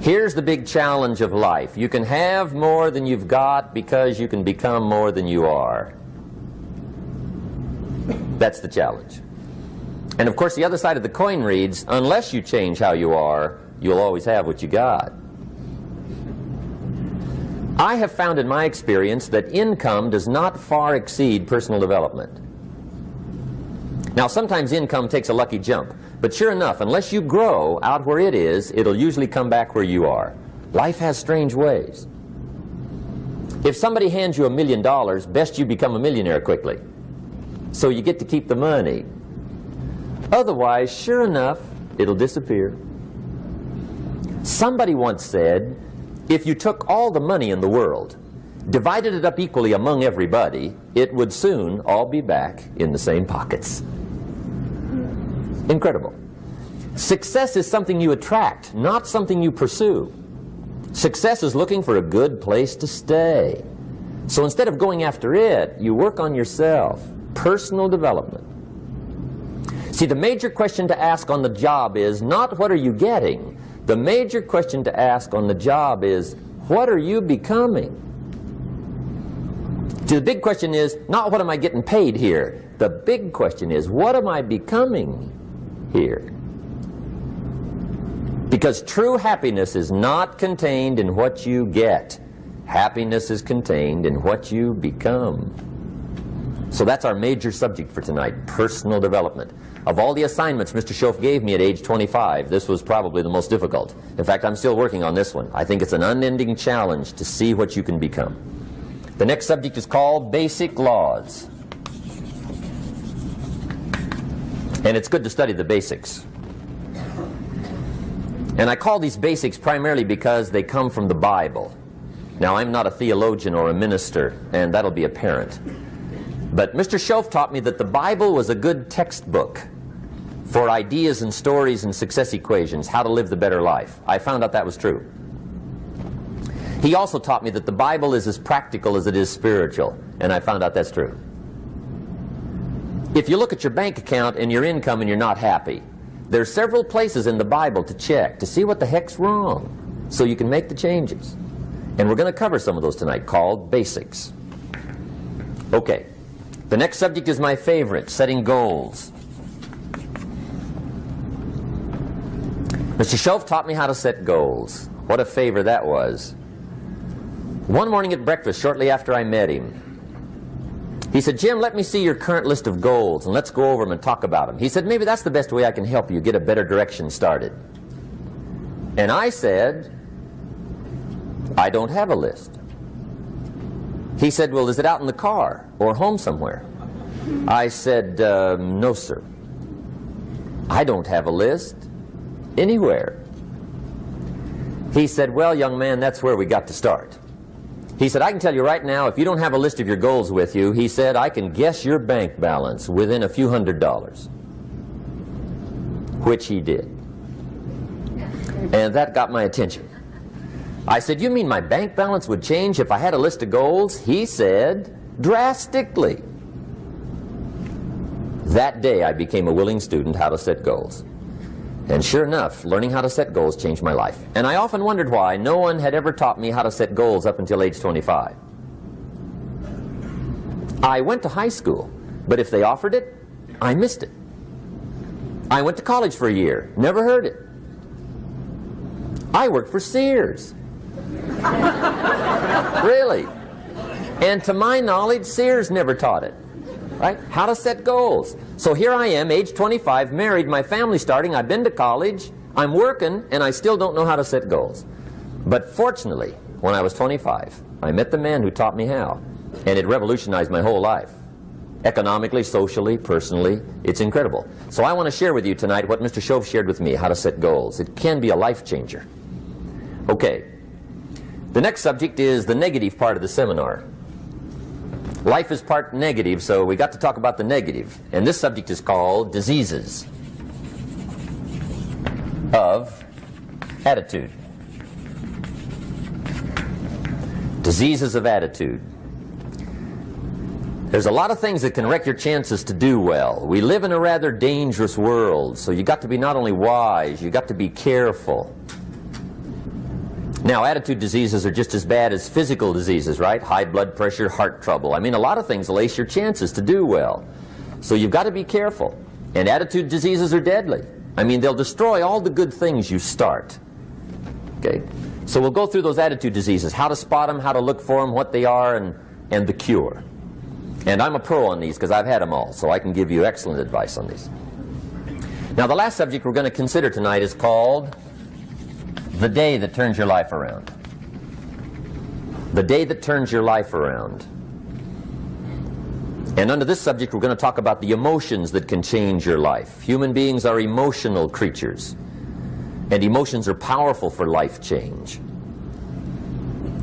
Here's the big challenge of life. You can have more than you've got because you can become more than you are. That's the challenge. And of course the other side of the coin reads, unless you change how you are, you'll always have what you got. I have found in my experience that income does not far exceed personal development. Now sometimes income takes a lucky jump, but sure enough, unless you grow out where it is, it'll usually come back where you are. Life has strange ways. If somebody hands you $1 million, best you become a millionaire quickly, so you get to keep the money. Otherwise, sure enough, it'll disappear. Somebody once said, if you took all the money in the world, divided it up equally among everybody, it would soon all be back in the same pockets. Incredible. Success is something you attract, not something you pursue. Success is looking for a good place to stay. So instead of going after it, you work on yourself. Personal development. See, the major question to ask on the job is not what are you getting. The major question to ask on the job is what are you becoming? See, the big question is not what am I getting paid here. The big question is what am I becoming here? Because true happiness is not contained in what you get. Happiness is contained in what you become. So that's our major subject for tonight, personal development. Of all the assignments Mr. Shoaff gave me at age 25, this was probably the most difficult. In fact, I'm still working on this one. I think it's an unending challenge to see what you can become. The next subject is called Basic Laws. And it's good to study the basics. And I call these basics primarily because they come from the Bible. Now, I'm not a theologian or a minister, and that'll be apparent. But Mr. Shoaff taught me that the Bible was a good textbook for ideas and stories and success equations, how to live the better life. I found out that was true. He also taught me that the Bible is as practical as it is spiritual, and I found out that's true. If you look at your bank account and your income and you're not happy, there are several places in the Bible to check to see what the heck's wrong so you can make the changes. And we're going to cover some of those tonight, called basics. Okay. The next subject is my favorite, setting goals. Mr. Shoaff taught me how to set goals. What a favor that was. One morning at breakfast, shortly after I met him, he said, Jim, let me see your current list of goals and let's go over them and talk about them. He said, maybe that's the best way I can help you get a better direction started. And I said, I don't have a list. He said, well, is it out in the car or home somewhere? I said, no, sir. I don't have a list anywhere. He said, well, young man, that's where we got to start. He said, I can tell you right now, if you don't have a list of your goals with you, he said, I can guess your bank balance within a few $100s. Which he did. And that got my attention. I said, you mean my bank balance would change if I had a list of goals? He said, drastically. That day I became a willing student how to set goals. And sure enough, learning how to set goals changed my life. And I often wondered why no one had ever taught me how to set goals up until age 25. I went to high school, but if they offered it, I missed it. I went to college for a year, never heard it. I worked for Sears. Really. And to my knowledge, Sears never taught it. Right? How to set goals. So here I am, age 25, married, my family's starting, I've been to college, I'm working, and I still don't know how to set goals. But fortunately, when I was 25, I met the man who taught me how, and it revolutionized my whole life. Economically, socially, personally, it's incredible. So I want to share with you tonight what Mr. Shoaff shared with me, how to set goals. It can be a life changer. Okay. The next subject is the negative part of the seminar. Life is part negative, so we got to talk about the negative. And this subject is called diseases of attitude. Diseases of attitude. There's a lot of things that can wreck your chances to do well. We live in a rather dangerous world, so you got to be not only wise, you got to be careful. Now, attitude diseases are just as bad as physical diseases, right? High blood pressure, heart trouble. I mean, a lot of things will ace your chances to do well. So you've got to be careful. And attitude diseases are deadly. I mean, they'll destroy all the good things you start. Okay? So we'll go through those attitude diseases, how to spot them, how to look for them, what they are, and the cure. And I'm a pro on these because I've had them all, so I can give you excellent advice on these. Now, the last subject we're going to consider tonight is called the day that turns your life around. The day that turns your life around. And under this subject, we're going to talk about the emotions that can change your life. Human beings are emotional creatures, and emotions are powerful for life change.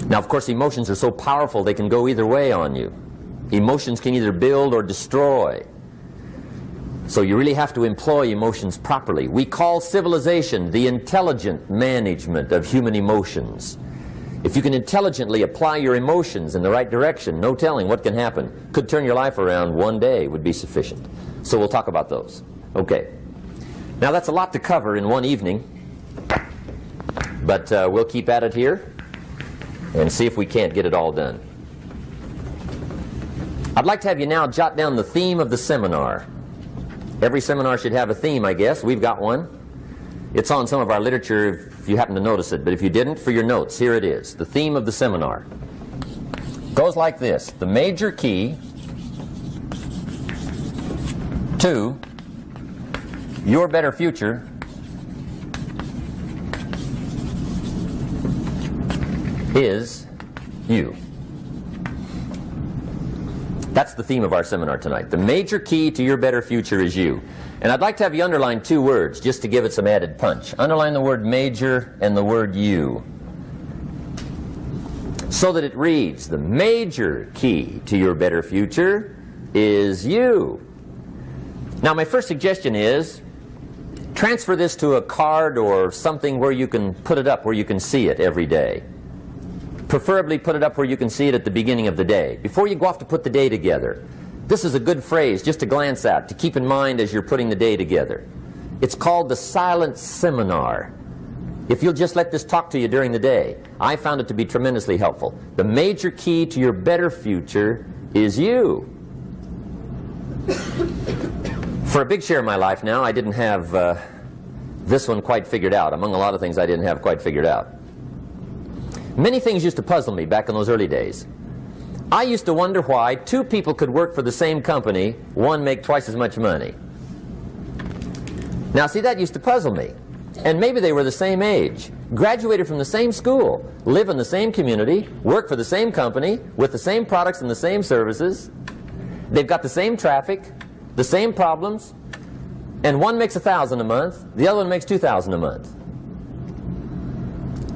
Now, of course, emotions are so powerful they can go either way on you. Emotions can either build or destroy. So you really have to employ emotions properly. We call civilization the intelligent management of human emotions. If you can intelligently apply your emotions in the right direction, no telling what can happen. Could turn your life around one day would be sufficient. So we'll talk about those. Okay. Now that's a lot to cover in one evening, but we'll keep at it here and see if we can't get it all done. I'd like to have you now jot down the theme of the seminar. Every seminar should have a theme, I guess. We've got one. It's on some of our literature if you happen to notice it, but if you didn't, for your notes, here it is. The theme of the seminar goes like this: the major key to your better future is you. That's the theme of our seminar tonight. The major key to your better future is you. And I'd like to have you underline two words just to give it some added punch. Underline the word major and the word you, so that it reads, the major key to your better future is you. Now, my first suggestion is transfer this to a card or something where you can put it up, where you can see it every day. Preferably put it up where you can see it at the beginning of the day, before you go off to put the day together. This is a good phrase just to glance at, to keep in mind as you're putting the day together. It's called the silent seminar. If you'll just let this talk to you during the day, I found it to be tremendously helpful. The major key to your better future is you. For a big share of my life now, I didn't have this one quite figured out. Among a lot of things I didn't have quite figured out. Many things used to puzzle me back in those early days. I used to wonder why two people could work for the same company, one make twice as much money. Now, see, that used to puzzle me. And maybe they were the same age, graduated from the same school, live in the same community, work for the same company, with the same products and the same services. They've got the same traffic, the same problems, and one makes $1,000 a month, the other one makes $2,000 a month.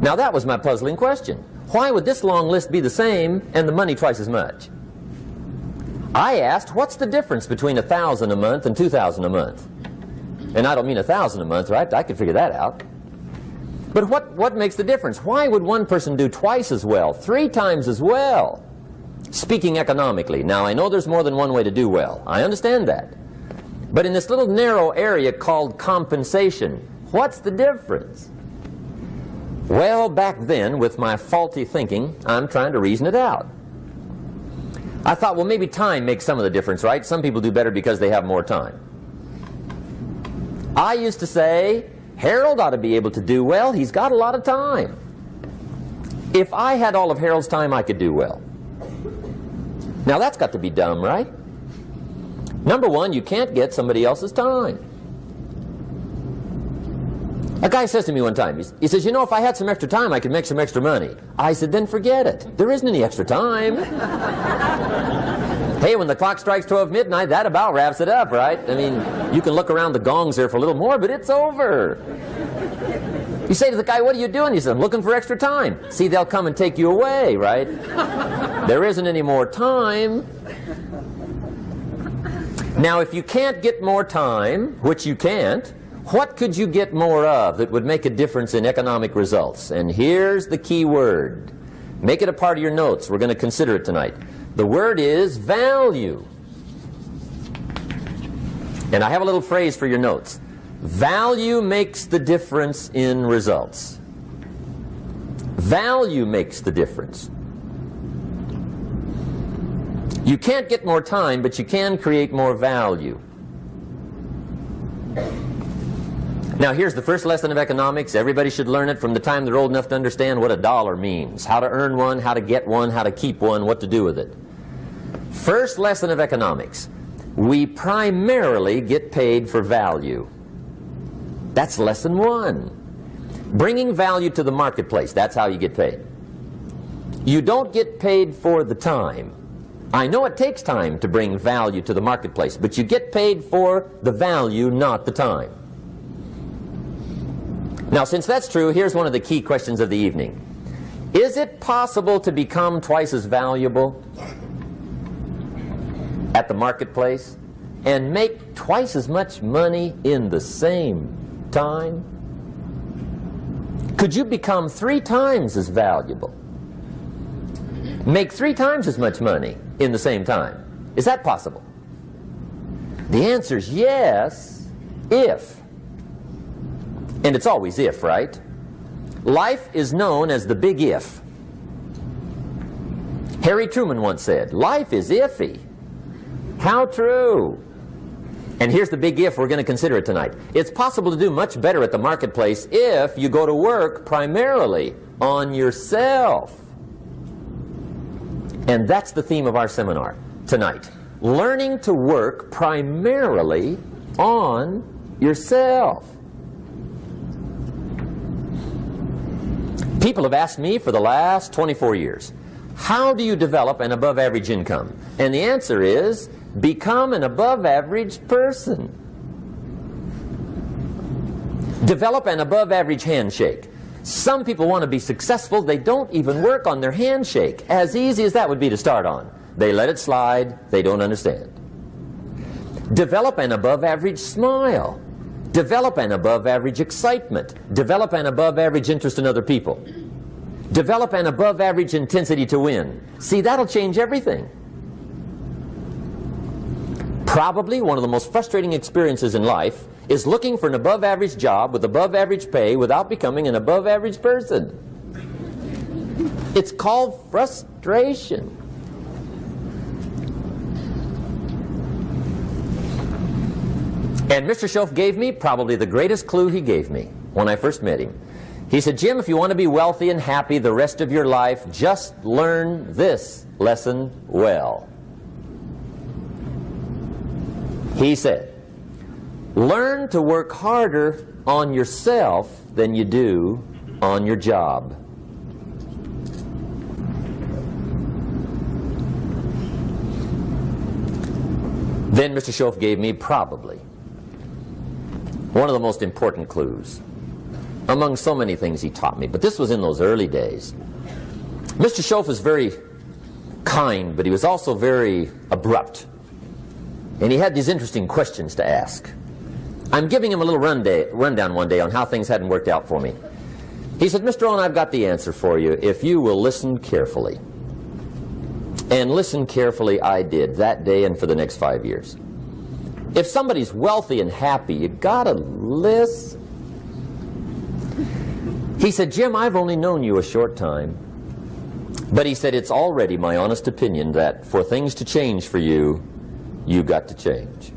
Now that was my puzzling question. Why would this long list be the same and the money twice as much? I asked, what's the difference between $1,000 a month and $2,000 a month? And I don't mean $1,000 a month, right? I could figure that out. But what makes the difference? Why would one person do twice as well, 3 times as well? Speaking economically. Now, I know there's more than one way to do well. I understand that. But in this little narrow area called compensation, what's the difference? Well, back then, with my faulty thinking, I'm trying to reason it out. I thought, well, maybe time makes some of the difference, right? Some people do better because they have more time. I used to say, Harold ought to be able to do well. He's got a lot of time. If I had all of Harold's time, I could do well. Now, that's got to be dumb, right? Number one, you can't get somebody else's time. A guy says to me one time, he says, you know, if I had some extra time, I could make some extra money. I said, then forget it. There isn't any extra time. Hey, when the clock strikes 12 midnight, that about wraps it up, right? I mean, you can look around the gongs there for a little more, but it's over. You say to the guy, what are you doing? He says, I'm looking for extra time. See, they'll come and take you away, right? There isn't any more time. Now, if you can't get more time, which you can't, what could you get more of that would make a difference in economic results? And here's the key word. Make it a part of your notes. We're going to consider it tonight. The word is value. And I have a little phrase for your notes. Value makes the difference in results. Value makes the difference. You can't get more time, but you can create more value. Now here's the first lesson of economics. Everybody should learn it from the time they're old enough to understand what a dollar means, how to earn one, how to get one, how to keep one, what to do with it. First lesson of economics. We primarily get paid for value. That's lesson one. Bringing value to the marketplace, that's how you get paid. You don't get paid for the time. I know it takes time to bring value to the marketplace, but you get paid for the value, not the time. Now, since that's true, here's one of the key questions of the evening. Is it possible to become twice as valuable at the marketplace and make twice as much money in the same time? Could you become 3 times as valuable? Make 3 times as much money in the same time? Is that possible? The answer is yes, if. And it's always if, right? Life is known as the big if. Harry Truman once said, life is iffy. How true. And here's the big if we're going to consider it tonight. It's possible to do much better at the marketplace if you go to work primarily on yourself. And that's the theme of our seminar tonight. Learning to work primarily on yourself. People have asked me for the last 24 years, how do you develop an above average income? And the answer is, become an above average person. Develop an above average handshake. Some people want to be successful, they don't even work on their handshake. As easy as that would be to start on. They let it slide, they don't understand. Develop an above average smile. Develop an above average excitement. Develop an above average interest in other people. Develop an above average intensity to win. See, that'll change everything. Probably one of the most frustrating experiences in life is looking for an above average job with above average pay without becoming an above average person. It's called frustration. And Mr. Shoaff gave me probably the greatest clue he gave me when I first met him. He said, Jim, if you want to be wealthy and happy the rest of your life, just learn this lesson well. He said, learn to work harder on yourself than you do on your job. Then Mr. Shoaff gave me probably one of the most important clues among so many things he taught me, but this was in those early days. Mr. Shoaff was very kind, but he was also very abrupt. And he had these interesting questions to ask. I'm giving him a little rundown one day on how things hadn't worked out for me. He said, Mr. Owen, I've got the answer for you if you will listen carefully. And listen carefully I did that day and for the next 5 years. If somebody's wealthy and happy, you gotta listen. He said, Jim, I've only known you a short time. But he said, it's already my honest opinion that for things to change for you, you've got to change.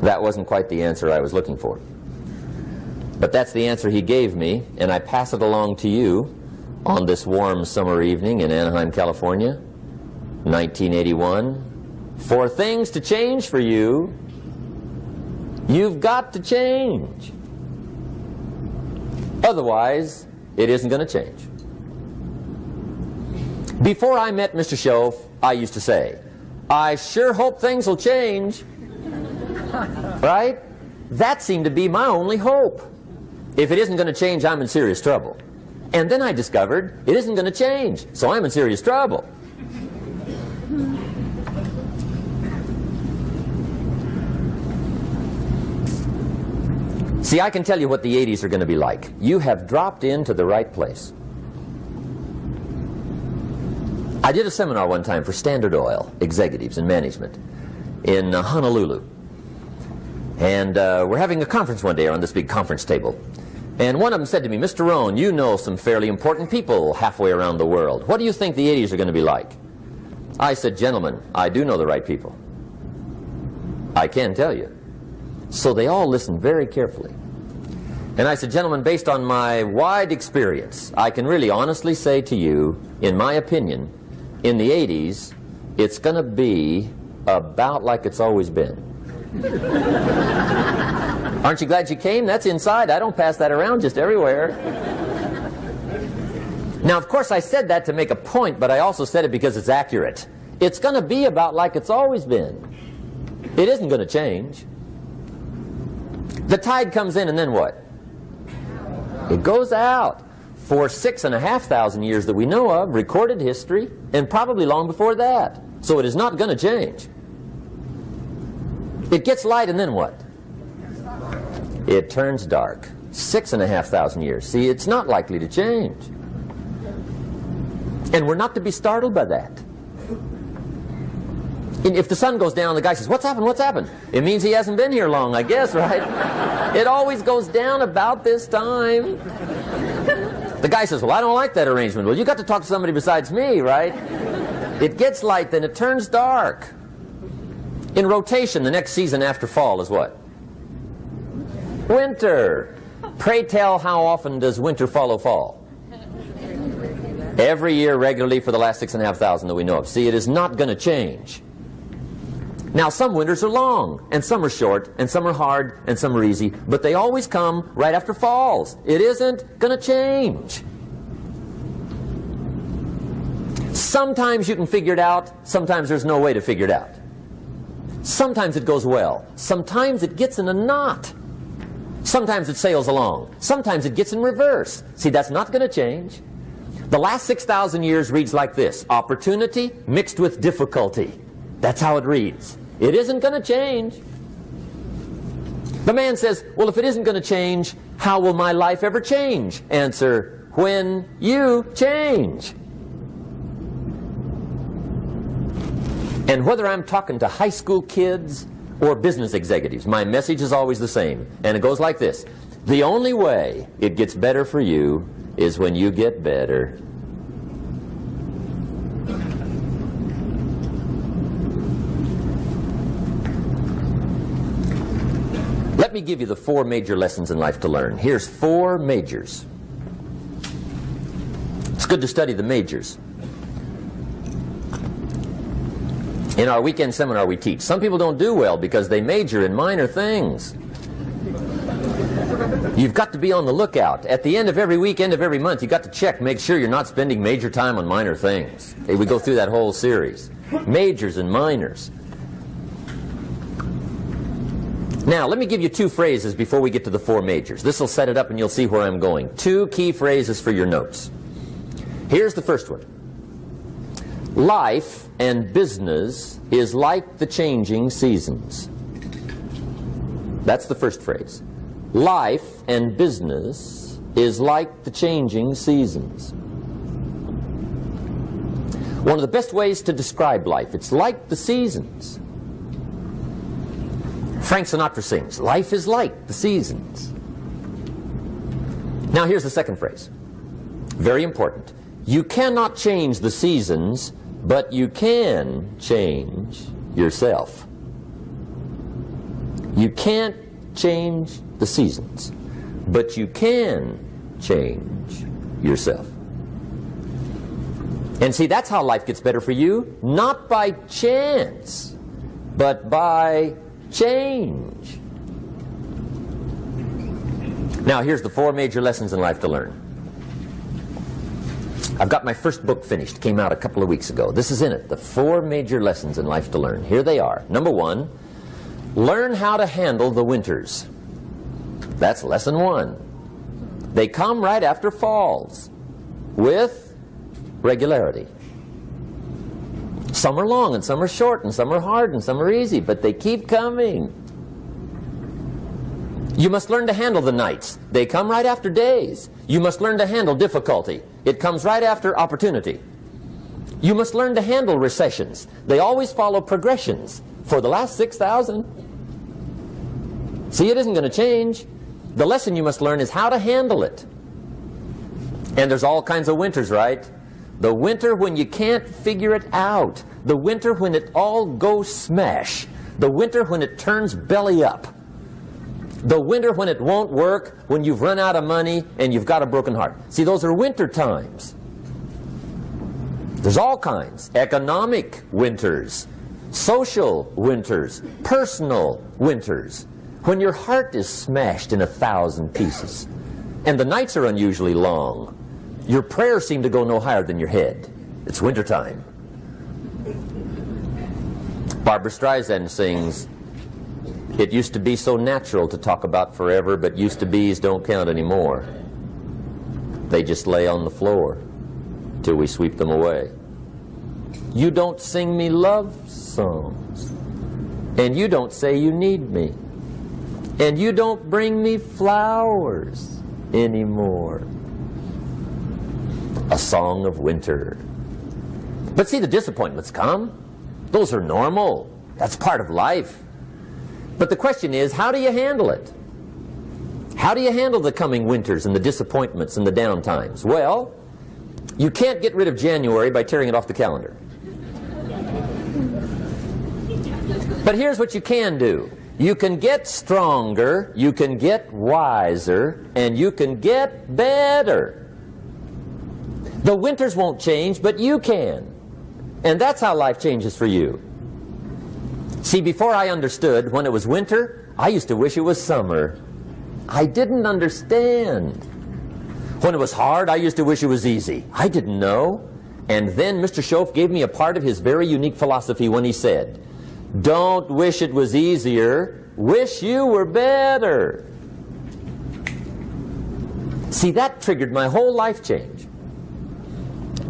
That wasn't quite the answer I was looking for. But that's the answer he gave me, and I pass it along to you on this warm summer evening in Anaheim, California, 1981. For things to change for you, you've got to change. Otherwise, it isn't going to change. Before I met Mr. Shoaff, I used to say, I sure hope things will change. Right? That seemed to be my only hope. If it isn't going to change, I'm in serious trouble. And then I discovered it isn't going to change, so I'm in serious trouble. See, I can tell you what the 80s are going to be like. You have dropped into the right place. I did a seminar one time for Standard Oil executives and management in Honolulu. And we're having a conference one day on this big conference table. And one of them said to me, Mr. Rohn, you know some fairly important people halfway around the world. What do you think the 80s are going to be like? I said, gentlemen, I do know the right people. I can tell you. So they all listened very carefully. And I said, gentlemen, based on my wide experience, I can really honestly say to you, in my opinion, in the 80s, it's going to be about like it's always been. Aren't you glad you came? That's inside. I don't pass that around just everywhere. Now, of course, I said that to make a point, but I also said it because it's accurate. It's going to be about like it's always been. It isn't going to change. The tide comes in and then what? It goes out. For 6,500 years that we know of, recorded history, and probably long before that. So it is not going to change. It gets light and then what? It turns dark. 6,500 years. See, it's not likely to change. And we're not to be startled by that. And if the sun goes down, the guy says, what's happened, what's happened? It means he hasn't been here long, I guess, right? It always goes down about this time. The guy says, well, I don't like that arrangement. Well, you got to talk to somebody besides me, right? It gets light, then it turns dark. In rotation, the next season after fall is what? Winter. Pray tell, how often does winter follow fall? Every year regularly for the last 6,500 that we know of. See, it is not going to change. Now, some winters are long, and some are short, and some are hard, and some are easy, but they always come right after falls. It isn't going to change. Sometimes you can figure it out, sometimes there's no way to figure it out. Sometimes it goes well, sometimes it gets in a knot. Sometimes it sails along, sometimes it gets in reverse. See, that's not going to change. The last 6,000 years reads like this: opportunity mixed with difficulty. That's how it reads. It isn't going to change. The man says, well, if it isn't going to change, how will my life ever change? Answer, when you change. And whether I'm talking to high school kids or business executives, my message is always the same. And it goes like this: the only way it gets better for you is when you get better. Let me give you the 4 major lessons in life to learn. Here's 4 majors. It's good to study the majors. In our weekend seminar we teach, some people don't do well because they major in minor things. You've got to be on the lookout. At the end of every week, end of every month, you've got to check, make sure you're not spending major time on minor things. We go through that whole series. Majors and minors. Now, let me give you 2 phrases before we get to the 4 majors. This will set it up and you'll see where I'm going. 2 key phrases for your notes. Here's the first one. Life and business is like the changing seasons. That's the first phrase. Life and business is like the changing seasons. One of the best ways to describe life, it's like the seasons. Frank Sinatra sings, life is like the seasons. Now here's the second phrase. Very important. You cannot change the seasons, but you can change yourself. You can't change the seasons, but you can change yourself. And see, that's how life gets better for you, not by chance, but by change. Now, here's the 4 major lessons in life to learn. I've got my first book finished, came out a couple of weeks ago. This is in it, the 4 major lessons in life to learn. Here they are. Number 1, learn how to handle the winters. That's lesson 1. They come right after falls, with regularity. Some are long, and some are short, and some are hard, and some are easy, but they keep coming. You must learn to handle the nights. They come right after days. You must learn to handle difficulty. It comes right after opportunity. You must learn to handle recessions. They always follow progressions. For the last 6,000. See, it isn't going to change. The lesson you must learn is how to handle it. And there's all kinds of winters, right? The winter when you can't figure it out. The winter when it all goes smash. The winter when it turns belly up. The winter when it won't work, when you've run out of money and you've got a broken heart. See, those are winter times. There's all kinds. Economic winters, social winters, personal winters. When your heart is smashed in 1,000 pieces and the nights are unusually long, your prayers seem to go no higher than your head. It's wintertime. Barbra Streisand sings, "It used to be so natural to talk about forever, but used to be's don't count anymore. They just lay on the floor till we sweep them away. You don't sing me love songs, and you don't say you need me, and you don't bring me flowers anymore." A song of winter. But see, the disappointments come. Those are normal. That's part of life. But the question is, how do you handle it? How do you handle the coming winters and the disappointments and the downtimes? Well, you can't get rid of January by tearing it off the calendar. But here's what you can do. You can get stronger, you can get wiser, and you can get better. The winters won't change, but you can. And that's how life changes for you. See, before I understood, when it was winter, I used to wish it was summer. I didn't understand. When it was hard, I used to wish it was easy. I didn't know. And then Mr. Shoaff gave me a part of his very unique philosophy when he said, "Don't wish it was easier, wish you were better." See, that triggered my whole life change.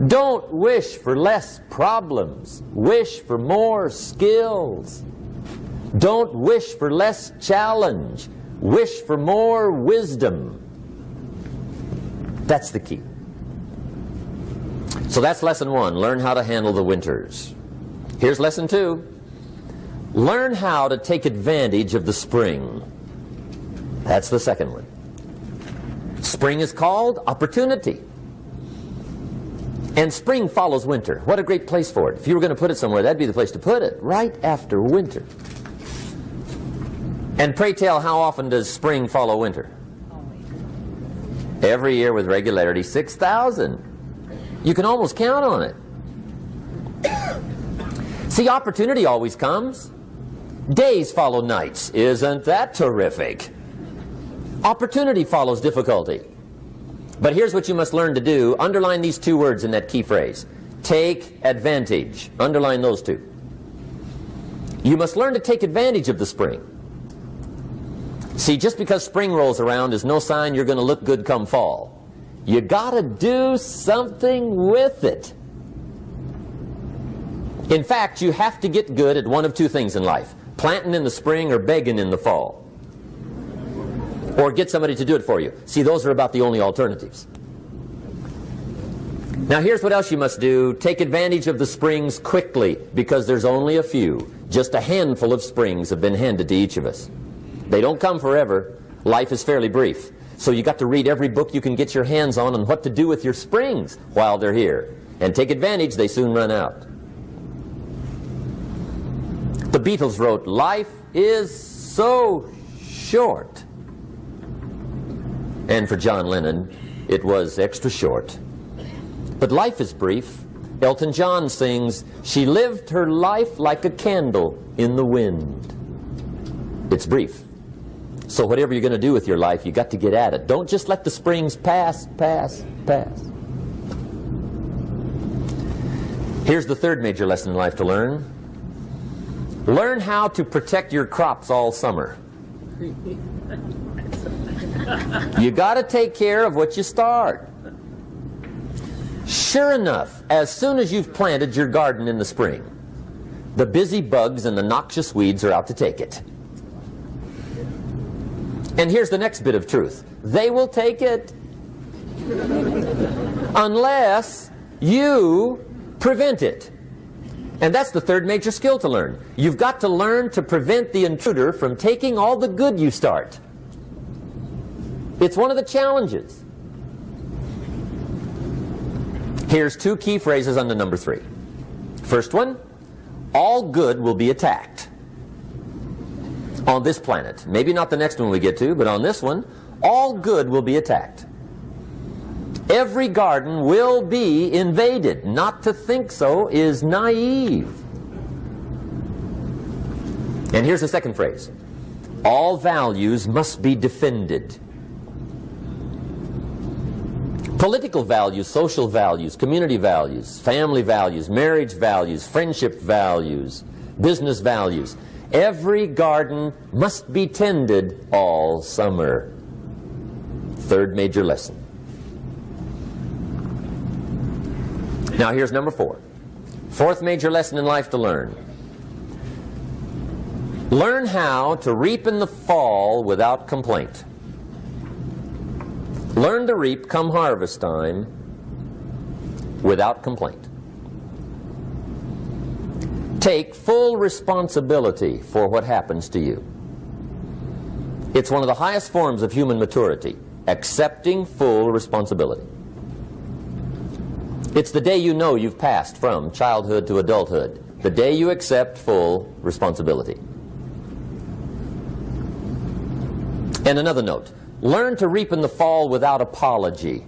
Don't wish for less problems. Wish for more skills. Don't wish for less challenge. Wish for more wisdom. That's the key. So that's lesson one. Learn how to handle the winters. Here's lesson two. Learn how to take advantage of the spring. That's the second one. Spring is called opportunity. And spring follows winter. What a great place for it. If you were going to put it somewhere, that'd be the place to put it, right after winter. And pray tell, how often does spring follow winter? Every year with regularity, 6,000. You can almost count on it. See, opportunity always comes. Days follow nights. Isn't that terrific? Opportunity follows difficulty. But here's what you must learn to do. Underline these two words in that key phrase. Take advantage. Underline those two. You must learn to take advantage of the spring. See, just because spring rolls around is no sign you're going to look good come fall. You got to do something with it. In fact, you have to get good at one of two things in life. Planting in the spring or begging in the fall. Or get somebody to do it for you. See, those are about the only alternatives. Now here's what else you must do. Take advantage of the springs quickly, because there's only a few. Just a handful of springs have been handed to each of us. They don't come forever. Life is fairly brief. So you got to read every book you can get your hands on what to do with your springs while they're here. And take advantage, they soon run out. The Beatles wrote, "Life is so short." And for John Lennon, it was extra short. But life is brief. Elton John sings, "She lived her life like a candle in the wind." It's brief. So whatever you're going to do with your life, you got to get at it. Don't just let the springs pass. Here's the third major lesson in life to learn. Learn how to protect your crops all summer. You got to take care of what you start. Sure enough, as soon as you've planted your garden in the spring, the busy bugs and the noxious weeds are out to take it. And here's the next bit of truth. They will take it unless you prevent it. And that's the third major skill to learn. You've got to learn to prevent the intruder from taking all the good you start. It's one of the challenges. Here's two key phrases under number 3. First one, all good will be attacked on this planet. Maybe not the next one we get to, but on this one, all good will be attacked. Every garden will be invaded. Not to think so is naive. And here's the second phrase. All values must be defended. Political values, social values, community values, family values, marriage values, friendship values, business values. Every garden must be tended all summer. Third major lesson. Now here's number 4. Fourth major lesson in life to learn. Learn how to reap in the fall without complaint. Learn to reap come harvest time without complaint. Take full responsibility for what happens to you. It's one of the highest forms of human maturity, accepting full responsibility. It's the day you know you've passed from childhood to adulthood, the day you accept full responsibility. And another note, learn to reap in the fall without apology.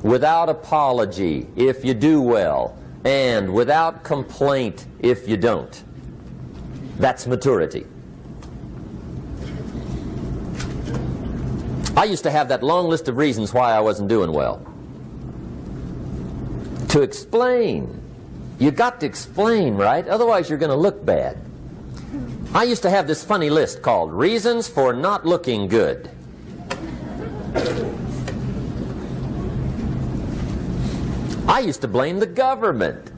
Without apology if you do well, and without complaint if you don't. That's maturity. I used to have that long list of reasons why I wasn't doing well. To explain. You got to explain, right? Otherwise you're going to look bad. I used to have this funny list called Reasons for Not Looking Good. I used to blame the government.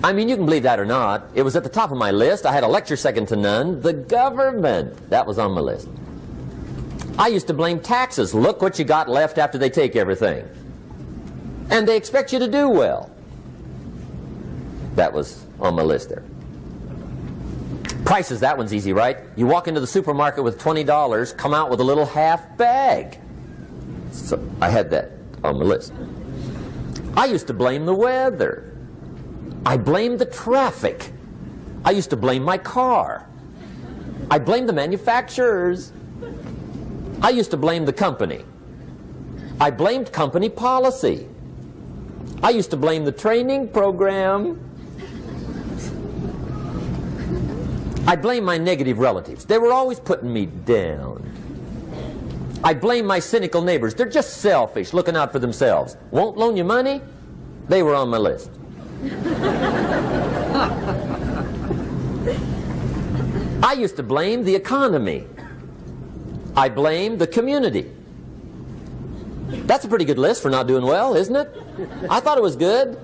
I mean, you can believe that or not. It was at the top of my list. I had a lecture second to none. The government. That was on my list. I used to blame taxes. Look what you got left after they take everything. And they expect you to do well. That was on my list there. Prices, that one's easy, right? You walk into the supermarket with $20, come out with a little half bag. So I had that on my list. I used to blame the weather. I blamed the traffic. I used to blame my car. I blamed the manufacturers. I used to blame the company. I blamed company policy. I used to blame the training program. I blame my negative relatives. They were always putting me down. I blame my cynical neighbors. They're just selfish, looking out for themselves. Won't loan you money? They were on my list. I used to blame the economy. I blamed the community. That's a pretty good list for not doing well, isn't it? I thought it was good.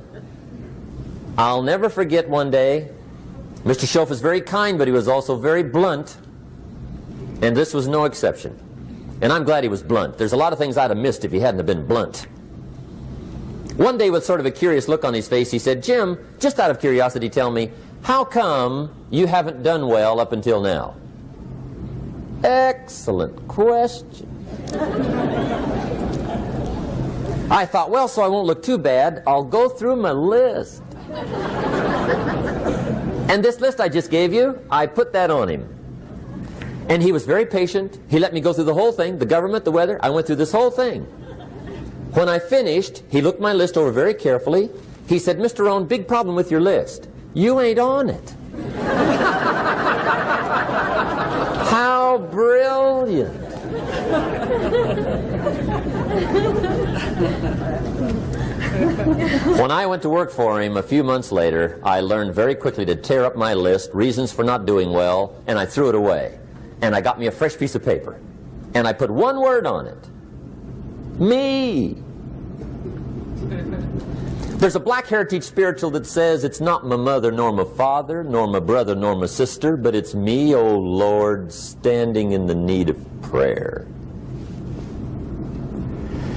I'll never forget one day, Mr. Shoaff was very kind, but he was also very blunt. And this was no exception. And I'm glad he was blunt. There's a lot of things I'd have missed if he hadn't have been blunt. One day, with sort of a curious look on his face, he said, "Jim, just out of curiosity, tell me, how come you haven't done well up until now?" Excellent question. I thought, well, so I won't look too bad, I'll go through my list. And this list I just gave you, I put that on him. And he was very patient. He let me go through the whole thing, the government, the weather. I went through this whole thing. When I finished, he looked my list over very carefully. He said, "Mr. Rohn, big problem with your list. You ain't on it." How brilliant. When I went to work for him a few months later, I learned very quickly to tear up my list, reasons for not doing well, and I threw it away. And I got me a fresh piece of paper. And I put one word on it. Me. There's a Black Heritage spiritual that says, "It's not my mother nor my father, nor my brother nor my sister, but it's me, O Lord, standing in the need of prayer."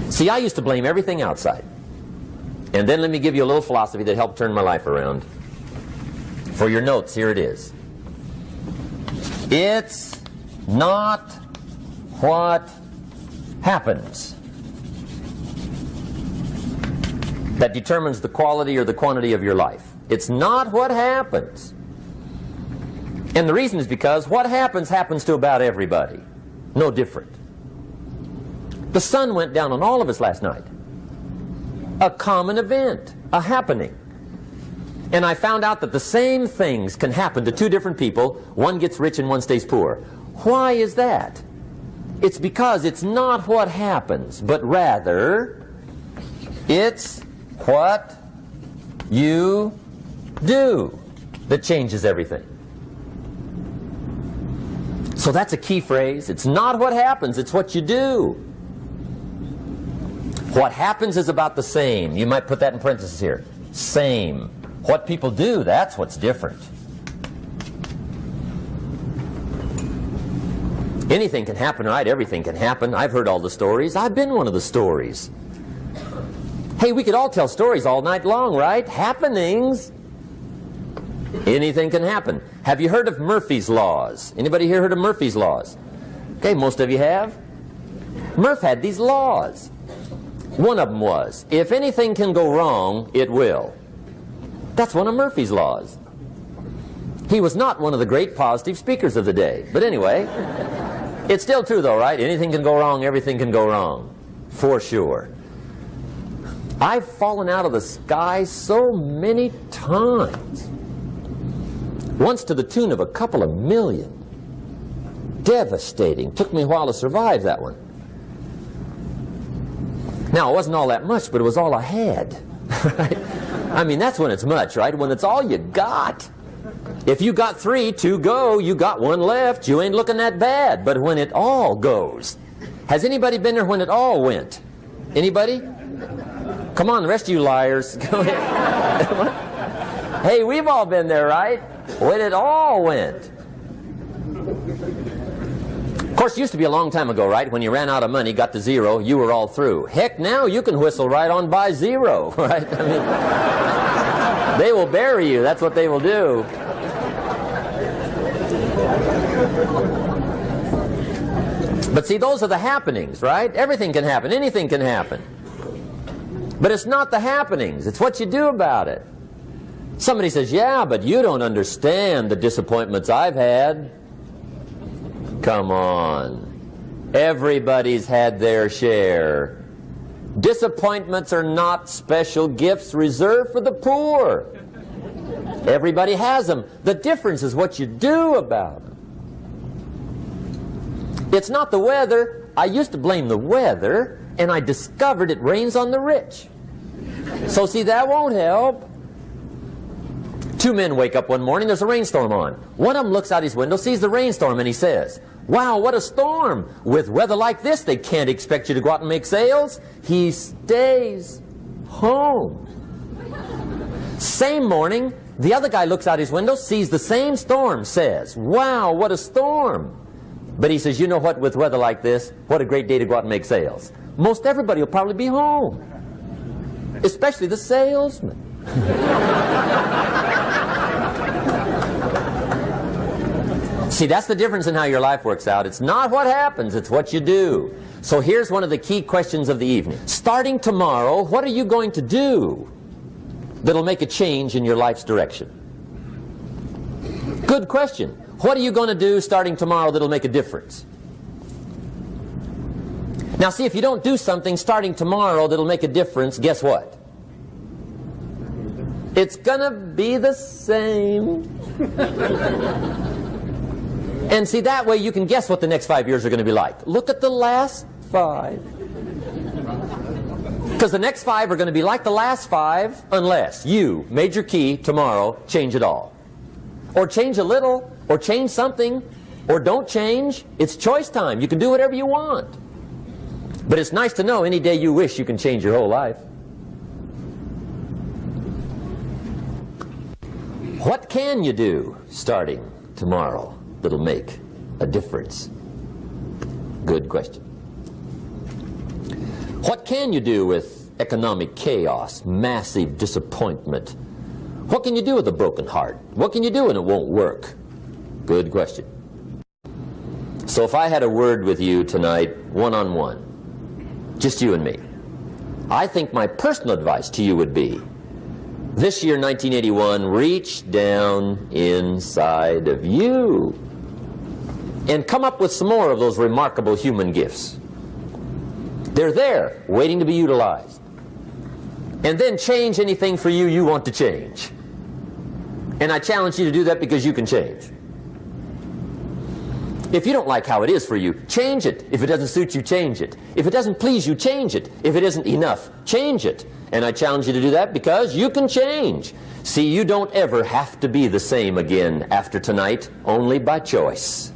See, I used to blame everything outside. And then let me give you a little philosophy that helped turn my life around. For your notes, here it is. It's not what happens that determines the quality or the quantity of your life. It's not what happens. And the reason is because what happens happens to about everybody. No different. The sun went down on all of us last night. A common event, a happening. And I found out that the same things can happen to two different people. One gets rich and one stays poor. Why is that? It's because it's not what happens, but rather it's what you do that changes everything. So that's a key phrase. It's not what happens, it's what you do. What happens is about the same. You might put that in parentheses here. Same. What people do, that's what's different. Anything can happen, right? Everything can happen. I've heard all the stories. I've been one of the stories. Hey, we could all tell stories all night long, right? Happenings. Anything can happen. Have you heard of Murphy's Laws? Anybody here heard of Murphy's Laws? Okay, most of you have. Murph had these laws. One of them was, if anything can go wrong, it will. That's one of Murphy's Laws. He was not one of the great positive speakers of the day. But anyway, it's still true though, right? Anything can go wrong, everything can go wrong. For sure. I've fallen out of the sky so many times. Once to the tune of a couple of million. Devastating. Took me a while to survive that one. Now, it wasn't all that much, but it was all I had. Right? I mean, that's when it's much, right? When it's all you got. If you got 3, 2 go, you got 1 left, you ain't looking that bad. But when it all goes. Has anybody been there when it all went? Anybody? Come on, the rest of you liars. Go ahead. Hey, we've all been there, right? When it all went. Of course, it used to be a long time ago, right? When you ran out of money, got to 0, you were all through. Heck, now you can whistle right on by 0, right? I mean, they will bury you. That's what they will do. But see, those are the happenings, right? Everything can happen. Anything can happen. But it's not the happenings. It's what you do about it. Somebody says, yeah, but you don't understand the disappointments I've had. Come on. Everybody's had their share. Disappointments are not special gifts reserved for the poor. Everybody has them. The difference is what you do about them. It's not the weather. I used to blame the weather, and I discovered it rains on the rich. So see, that won't help. 2 men wake up one morning, there's a rainstorm on. One of them looks out his window, sees the rainstorm, and he says, wow, what a storm. With weather like this, they can't expect you to go out and make sales. He stays home. Same morning, the other guy looks out his window, sees the same storm, says, wow, what a storm. But he says, you know what, with weather like this, what a great day to go out and make sales. Most everybody will probably be home. Especially the salesman. See, that's the difference in how your life works out. It's not what happens, it's what you do. So here's one of the key questions of the evening. Starting tomorrow, what are you going to do that'll make a change in your life's direction? Good question. What are you going to do starting tomorrow that'll make a difference? Now see, if you don't do something starting tomorrow that'll make a difference, guess what? It's gonna be the same. And see, that way you can guess what the next 5 years are going to be like. Look at the last 5. Because the next 5 are going to be like the last 5 unless you, major key, tomorrow, change it all. Or change a little, or change something, or don't change. It's choice time. You can do whatever you want. But it's nice to know any day you wish you can change your whole life. What can you do starting tomorrow that'll make a difference? Good question. What can you do with economic chaos, massive disappointment? What can you do with a broken heart? What can you do when it won't work? Good question. So if I had a word with you tonight, one-on-one, Just you and me. I think my personal advice to you would be, this year, 1981, reach down inside of you and come up with some more of those remarkable human gifts. They're there, waiting to be utilized. And then change anything for you you want to change. And I challenge you to do that because you can change. If you don't like how it is for you, change it. If it doesn't suit you, change it. If it doesn't please you, change it. If it isn't enough, change it. And I challenge you to do that because you can change. See, you don't ever have to be the same again after tonight, only by choice.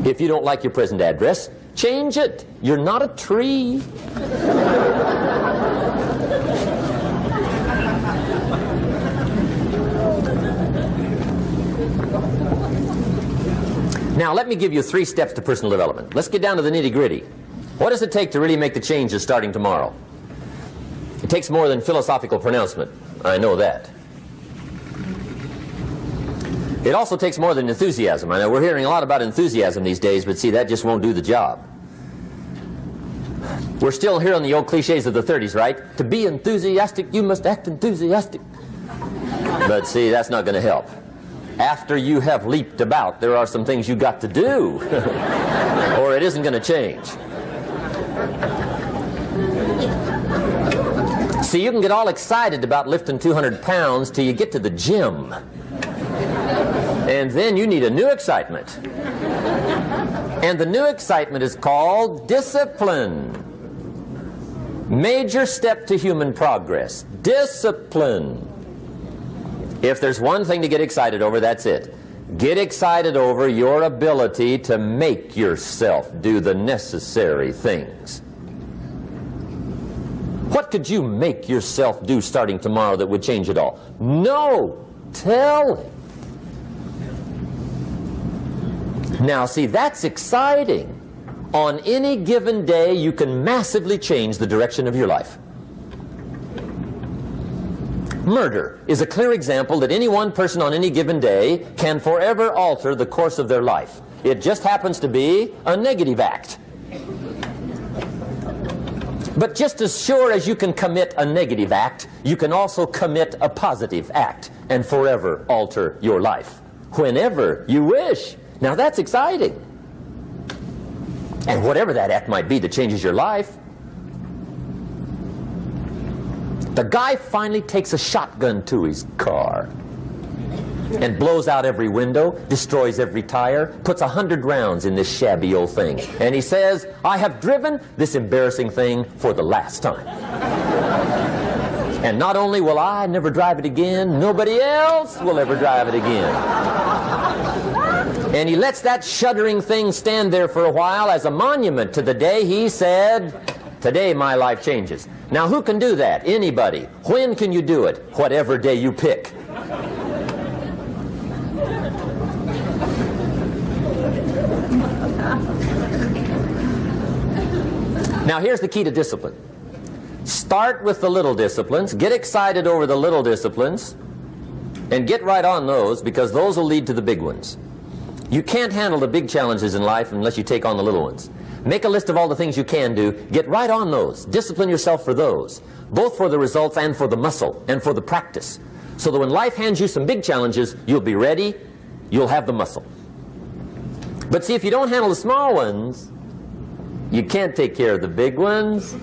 If you don't like your present address, change it. You're not a tree. Now, let me give you 3 steps to personal development. Let's get down to the nitty-gritty. What does it take to really make the changes starting tomorrow? It takes more than philosophical pronouncement. I know that. It also takes more than enthusiasm. I know we're hearing a lot about enthusiasm these days, but see, that just won't do the job. We're still hearing the old cliches of the 30s, right? To be enthusiastic, you must act enthusiastic. But see, that's not going to help. After you have leaped about, there are some things you got to do, or it isn't going to change. See, you can get all excited about lifting 200 pounds till you get to the gym. And then you need a new excitement. And the new excitement is called discipline. Major step to human progress. Discipline. If there's one thing to get excited over, that's it. Get excited over your ability to make yourself do the necessary things. What could you make yourself do starting tomorrow that would change it all? No! Tell him. Now, see, that's exciting. On any given day, you can massively change the direction of your life. Murder is a clear example that any one person on any given day can forever alter the course of their life. It just happens to be a negative act. But just as sure as you can commit a negative act, you can also commit a positive act and forever alter your life whenever you wish. Now that's exciting. And whatever that act might be that changes your life. The guy finally takes a shotgun to his car and blows out every window, destroys every tire, puts 100 rounds in this shabby old thing. And he says, I have driven this embarrassing thing for the last time. And not only will I never drive it again, nobody else will ever drive it again. And he lets that shuddering thing stand there for a while as a monument to the day he said, today my life changes. Now who can do that? Anybody. When can you do it? Whatever day you pick. Now here's the key to discipline. Start with the little disciplines, get excited over the little disciplines, and get right on those, because those will lead to the big ones. You can't handle the big challenges in life unless you take on the little ones. Make a list of all the things you can do, get right on those, discipline yourself for those, both for the results and for the muscle and for the practice, so that when life hands you some big challenges, you'll be ready, you'll have the muscle. But see, if you don't handle the small ones, you can't take care of the big ones.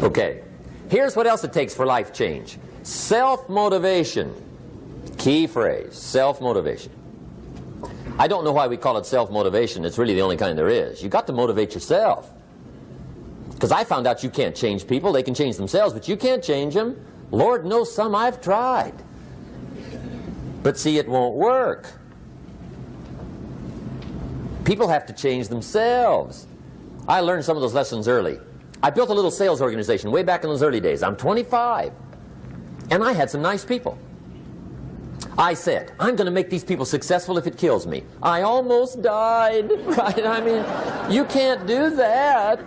Okay, here's what else it takes for life change. Self-motivation. Key phrase, self-motivation. I don't know why we call it self-motivation. It's really the only kind there is. You've got to motivate yourself. Because I found out you can't change people. They can change themselves, but you can't change them. Lord knows some I've tried. But see, it won't work. People have to change themselves. I learned some of those lessons early. I built a little sales organization way back in those early days. I'm 25. And I had some nice people. I said, I'm going to make these people successful if it kills me. I almost died, right? I mean, you can't do that.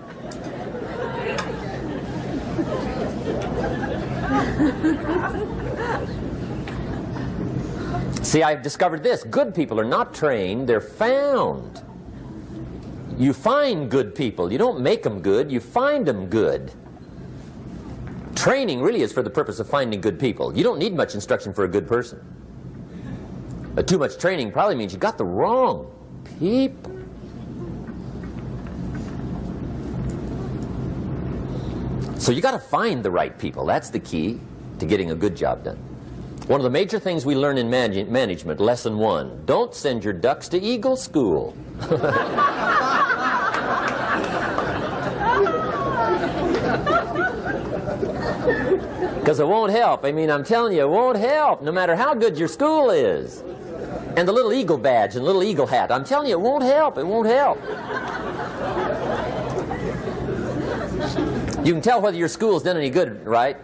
See, I've discovered this. Good people are not trained, they're found. You find good people. You don't make them good, you find them good. Training really is for the purpose of finding good people. You don't need much instruction for a good person. Too much training probably means you got the wrong people. So you got to find the right people. That's the key to getting a good job done. One of the major things we learn in management, lesson 1, don't send your ducks to Eagle School. Because it won't help. I mean, I'm telling you, it won't help, no matter how good your school is. And the little eagle badge and little eagle hat, I'm telling you, it won't help. It won't help. You can tell whether your school's done any good, right,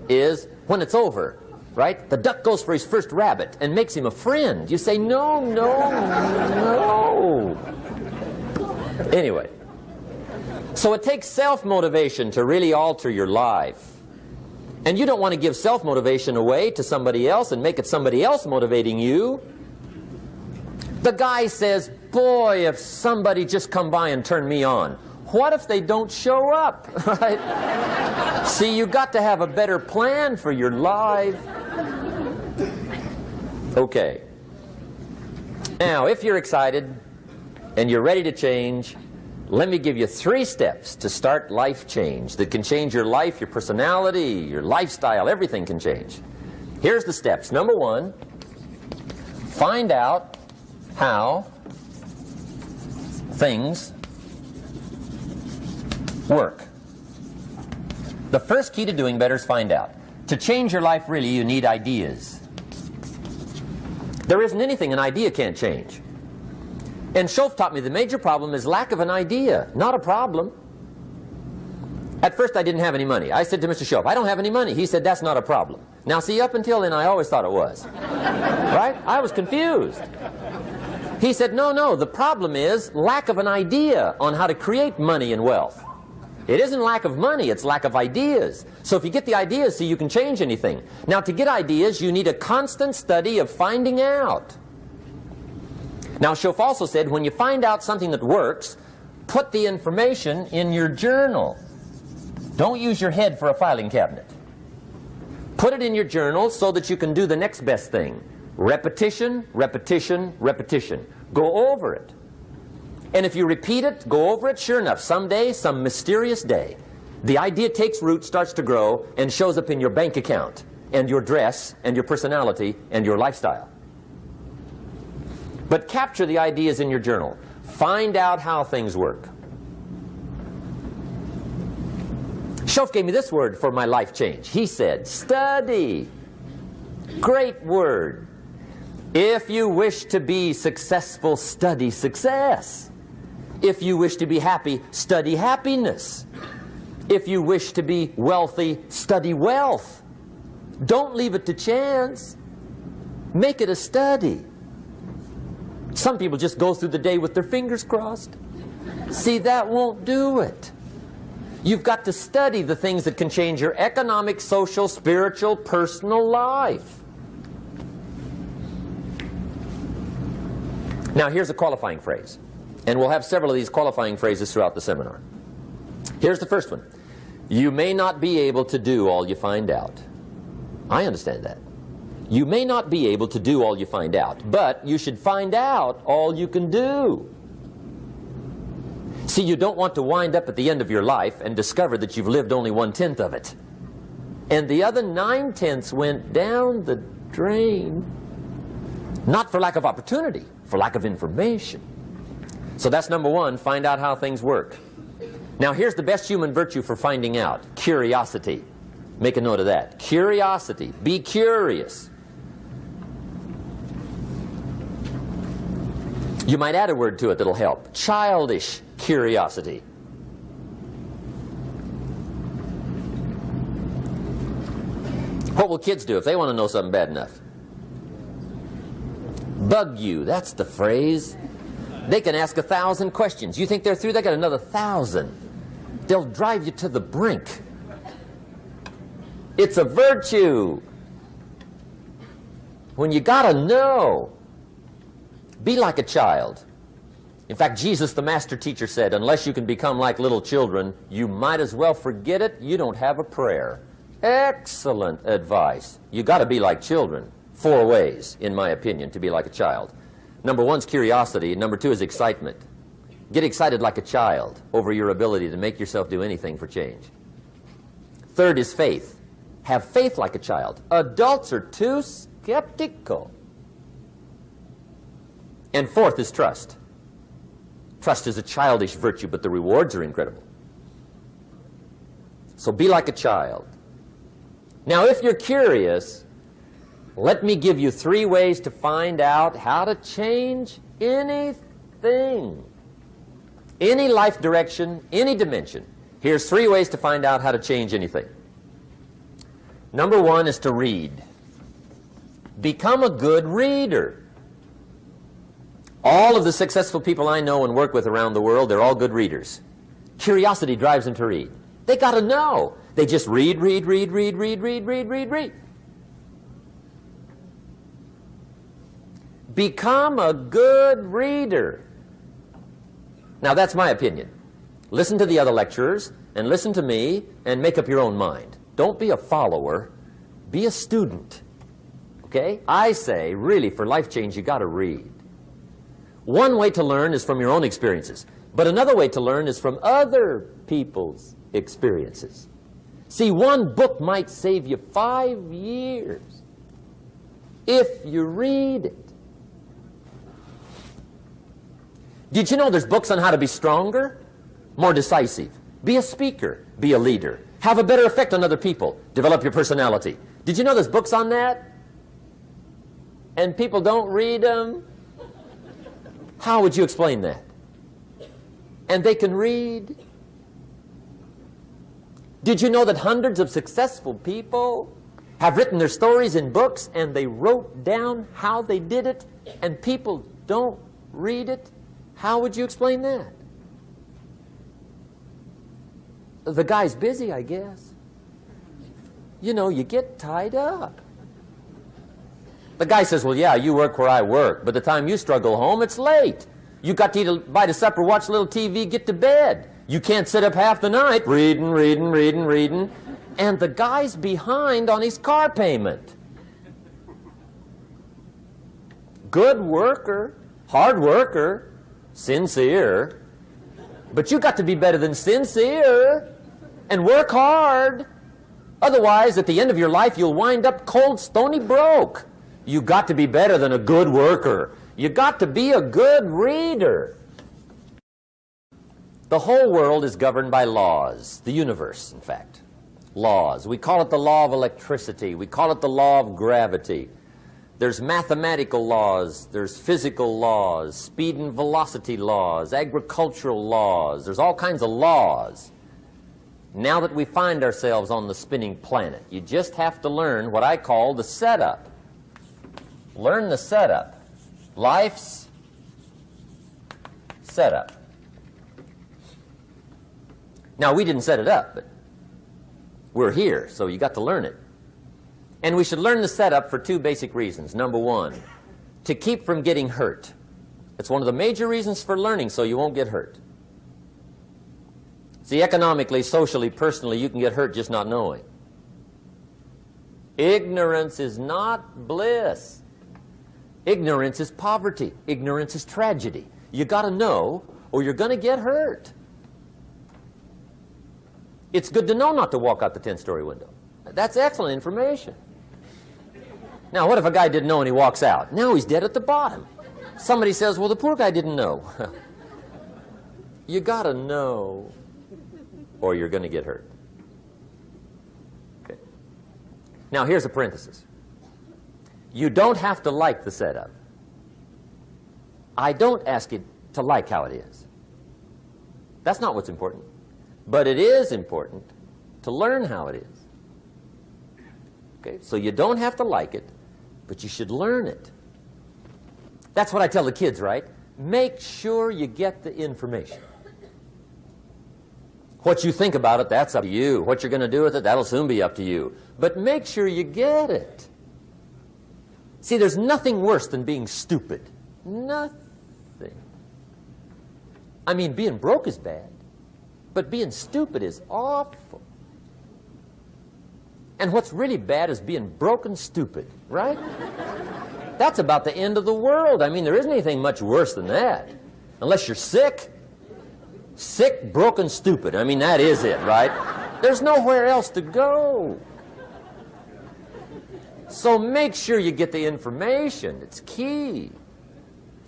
is when it's over, right? The duck goes for his first rabbit and makes him a friend. You say, no, no, no. Anyway, so it takes self-motivation to really alter your life. And you don't want to give self-motivation away to somebody else and make it somebody else motivating you. The guy says, boy, if somebody just come by and turn me on. What if they don't show up? Right? See, you got to have a better plan for your life. Okay. Now, if you're excited and you're ready to change, let me give you 3 steps to start life change that can change your life, your personality, your lifestyle, everything can change. Here's the steps. Number 1, find out how things work. The first key to doing better is find out. To change your life, really, you need ideas. There isn't anything an idea can't change. And Shoaff taught me the major problem is lack of an idea, not a problem. At first I didn't have any money. I said to Mr. Shoaff, I don't have any money. He said, that's not a problem. Now see, up until then I always thought it was. Right? I was confused. He said, no, no, the problem is lack of an idea on how to create money and wealth. It isn't lack of money, it's lack of ideas. So if you get the ideas, see, you can change anything. Now to get ideas, you need a constant study of finding out. Now Shoaff also said, when you find out something that works, put the information in your journal. Don't use your head for a filing cabinet. Put it in your journal so that you can do the next best thing. Repetition, repetition, repetition. Go over it. And if you repeat it, go over it, sure enough, someday, some mysterious day, the idea takes root, starts to grow, and shows up in your bank account, and your dress, and your personality, and your lifestyle. But capture the ideas in your journal. Find out how things work. Shoaff gave me this word for my life change. He said, study. Great word. If you wish to be successful, study success. If you wish to be happy, study happiness. If you wish to be wealthy, study wealth. Don't leave it to chance. Make it a study. Some people just go through the day with their fingers crossed. See, that won't do it. You've got to study the things that can change your economic, social, spiritual, personal life. Now here's a qualifying phrase. And we'll have several of these qualifying phrases throughout the seminar. Here's the first one. You may not be able to do all you find out. I understand that. You may not be able to do all you find out, but you should find out all you can do. See, you don't want to wind up at the end of your life and discover that you've lived only 1/10 of it. And the other 9/10 went down the drain. Not for lack of opportunity, for lack of information. So that's number 1, find out how things work. Now here's the best human virtue for finding out, curiosity. Make a note of that. Curiosity. Be curious. You might add a word to it that'll help. Childish curiosity. What will kids do if they want to know something bad enough? Bug you. That's the phrase. They can ask 1,000 questions. You think they're through? They got another 1,000. They'll drive you to the brink. It's a virtue. when you got to know. Be like a child. In fact, Jesus, the master teacher, said, unless you can become like little children, you might as well forget it. You don't have a prayer. Excellent advice. You got to be like children. 4 ways, in my opinion, to be like a child. Number 1 is curiosity. Number 2 is excitement. Get excited like a child over your ability to make yourself do anything for change. 3rd is faith. Have faith like a child. Adults are too skeptical. And 4th is trust. Trust is a childish virtue, but the rewards are incredible. So be like a child. Now, if you're curious, let me give you 3 ways to find out how to change anything. Any life direction, any dimension. Here's 3 ways to find out how to change anything. Number 1 is to read. Become a good reader. All of the successful people I know and work with around the world, they're all good readers. Curiosity drives them to read. They got to know. They just read. Become a good reader. Now, that's my opinion. Listen to the other lecturers and listen to me and make up your own mind. Don't be a follower. Be a student. Okay? I say, really, for life change, you got to read. One way to learn is from your own experiences, but another way to learn is from other people's experiences. See, one book might save you 5 years if you read it. Did you know there's books on how to be stronger, more decisive, be a speaker, be a leader, have a better effect on other people, develop your personality? Did you know there's books on that? And people don't read them? How would you explain that? And they can read. Did you know that hundreds of successful people have written their stories in books and they wrote down how they did it and people don't read it? How would you explain that? The guy's busy, I guess. You know, you get tied up. The guy says, well, yeah, you work where I work. By the time you struggle home, it's late. You got to eat a bite of supper, watch a little TV, get to bed. You can't sit up half the night reading. And the guy's behind on his car payment. Good worker, hard worker, sincere. But you got to be better than sincere and work hard. Otherwise, at the end of your life, you'll wind up cold, stony broke. You got to be better than a good worker. You got to be a good reader. The whole world is governed by laws. The universe, in fact. Laws. We call it the law of electricity. We call it the law of gravity. There's mathematical laws. There's physical laws. Speed and velocity laws. Agricultural laws. There's all kinds of laws. Now that we find ourselves on the spinning planet, you just have to learn what I call the setup. Learn the setup. Life's setup. Now, we didn't set it up, but we're here, so you got to learn it. And we should learn the setup for 2 basic reasons. Number 1, to keep from getting hurt. It's one of the major reasons for learning, so you won't get hurt. See, economically, socially, personally, you can get hurt just not knowing. Ignorance is not bliss. Ignorance is poverty. Ignorance is tragedy. You got to know, or you're going to get hurt. It's good to know not to walk out the 10-story window. That's excellent information. Now, what if a guy didn't know and he walks out? Now he's dead at the bottom. Somebody says, well, the poor guy didn't know. You got to know, or you're going to get hurt. Okay. Now, here's a parenthesis. You don't have to like the setup. I don't ask you to like how it is. That's not what's important. But it is important to learn how it is. Okay? So you don't have to like it, but you should learn it. That's what I tell the kids, right? Make sure you get the information. What you think about it, that's up to you. What you're going to do with it, that'll soon be up to you. But make sure you get it. See, there's nothing worse than being stupid. Nothing. I mean, being broke is bad, but being stupid is awful. And what's really bad is being broke and stupid, right? That's about the end of the world. I mean, there isn't anything much worse than that. Unless you're sick. Sick, broken, stupid. I mean, that is it, right? There's nowhere else to go. So make sure you get the information. It's key.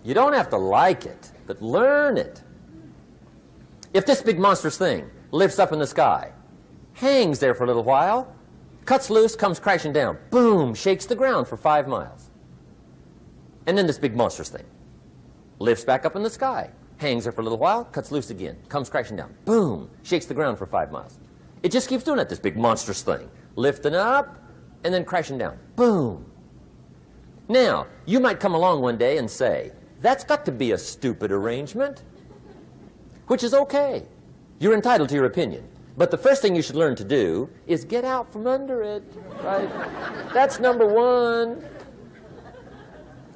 You don't have to like it, but learn it. If this big monstrous thing lifts up in the sky, hangs there for a little while, cuts loose, comes crashing down, boom, shakes the ground for 5 miles. And then this big monstrous thing lifts back up in the sky, hangs there for a little while, cuts loose again, comes crashing down, boom, shakes the ground for 5 miles. It just keeps doing it, this big monstrous thing, lifting up and then crashing down, boom. Now, you might come along one day and say, that's got to be a stupid arrangement, which is okay. You're entitled to your opinion. But the first thing you should learn to do is get out from under it, right? That's number one.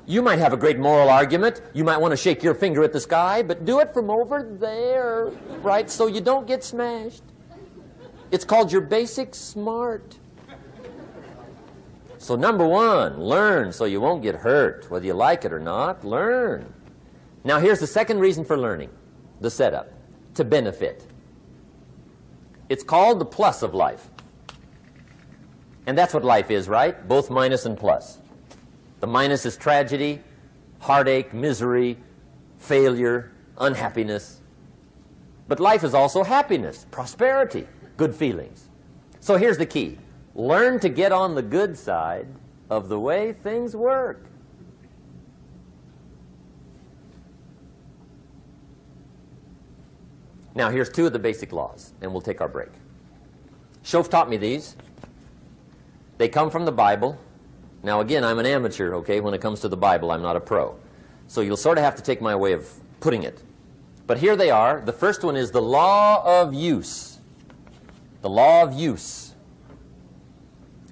You might have a great moral argument. You might want to shake your finger at the sky, but do it from over there, right, so you don't get smashed. It's called your basic smart. So number one, learn so you won't get hurt. Whether you like it or not, learn. Now here's the second reason for learning, the setup, to benefit. It's called the plus of life. And that's what life is, right? Both minus and plus. The minus is tragedy, heartache, misery, failure, unhappiness. But life is also happiness, prosperity, good feelings. So here's the key. Learn to get on the good side of the way things work. Now, here's 2 of the basic laws, and we'll take our break. Shoaff taught me these. They come from the Bible. Now, again, I'm an amateur, okay? When it comes to the Bible, I'm not a pro. So you'll sort of have to take my way of putting it. But here they are. The first one is the law of use. The law of use.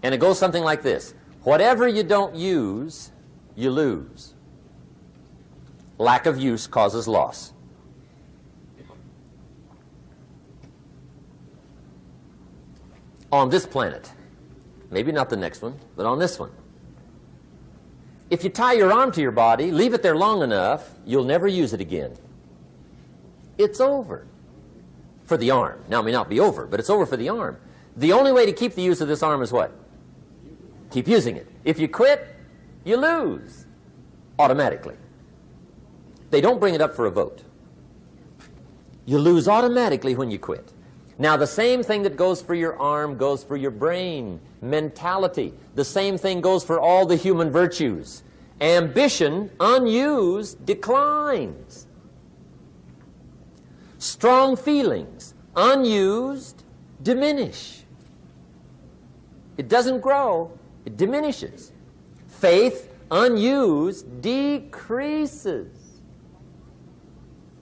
And it goes something like this. Whatever you don't use, you lose. Lack of use causes loss. On this planet, maybe not the next one, but on this one, if you tie your arm to your body, leave it there long enough, you'll never use it again. It's over for the arm. Now, it may not be over, but it's over for the arm. The only way to keep the use of this arm is what? Keep using it. If you quit, you lose automatically. They don't bring it up for a vote. You lose automatically when you quit. Now, the same thing that goes for your arm goes for your brain, mentality. The same thing goes for all the human virtues. Ambition, unused, declines. Strong feelings, unused, diminish. It doesn't grow, it diminishes. Faith, unused, decreases.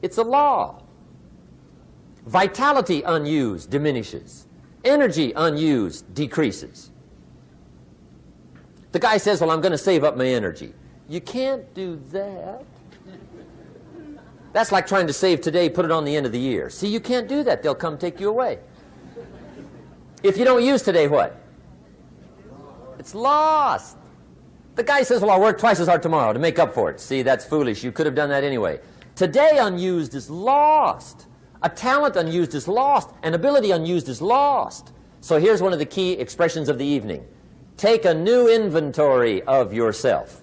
It's a law. Vitality unused diminishes. Energy unused decreases. The guy says, well, I'm going to save up my energy. You can't do that. That's like trying to save today, put it on the end of the year. See, you can't do that. They'll come take you away. If you don't use today, what? It's lost. The guy says, well, I'll work twice as hard tomorrow to make up for it. See, that's foolish. You could have done that anyway. Today unused is lost. A talent unused is lost. An ability unused is lost. So here's one of the key expressions of the evening. Take a new inventory of yourself.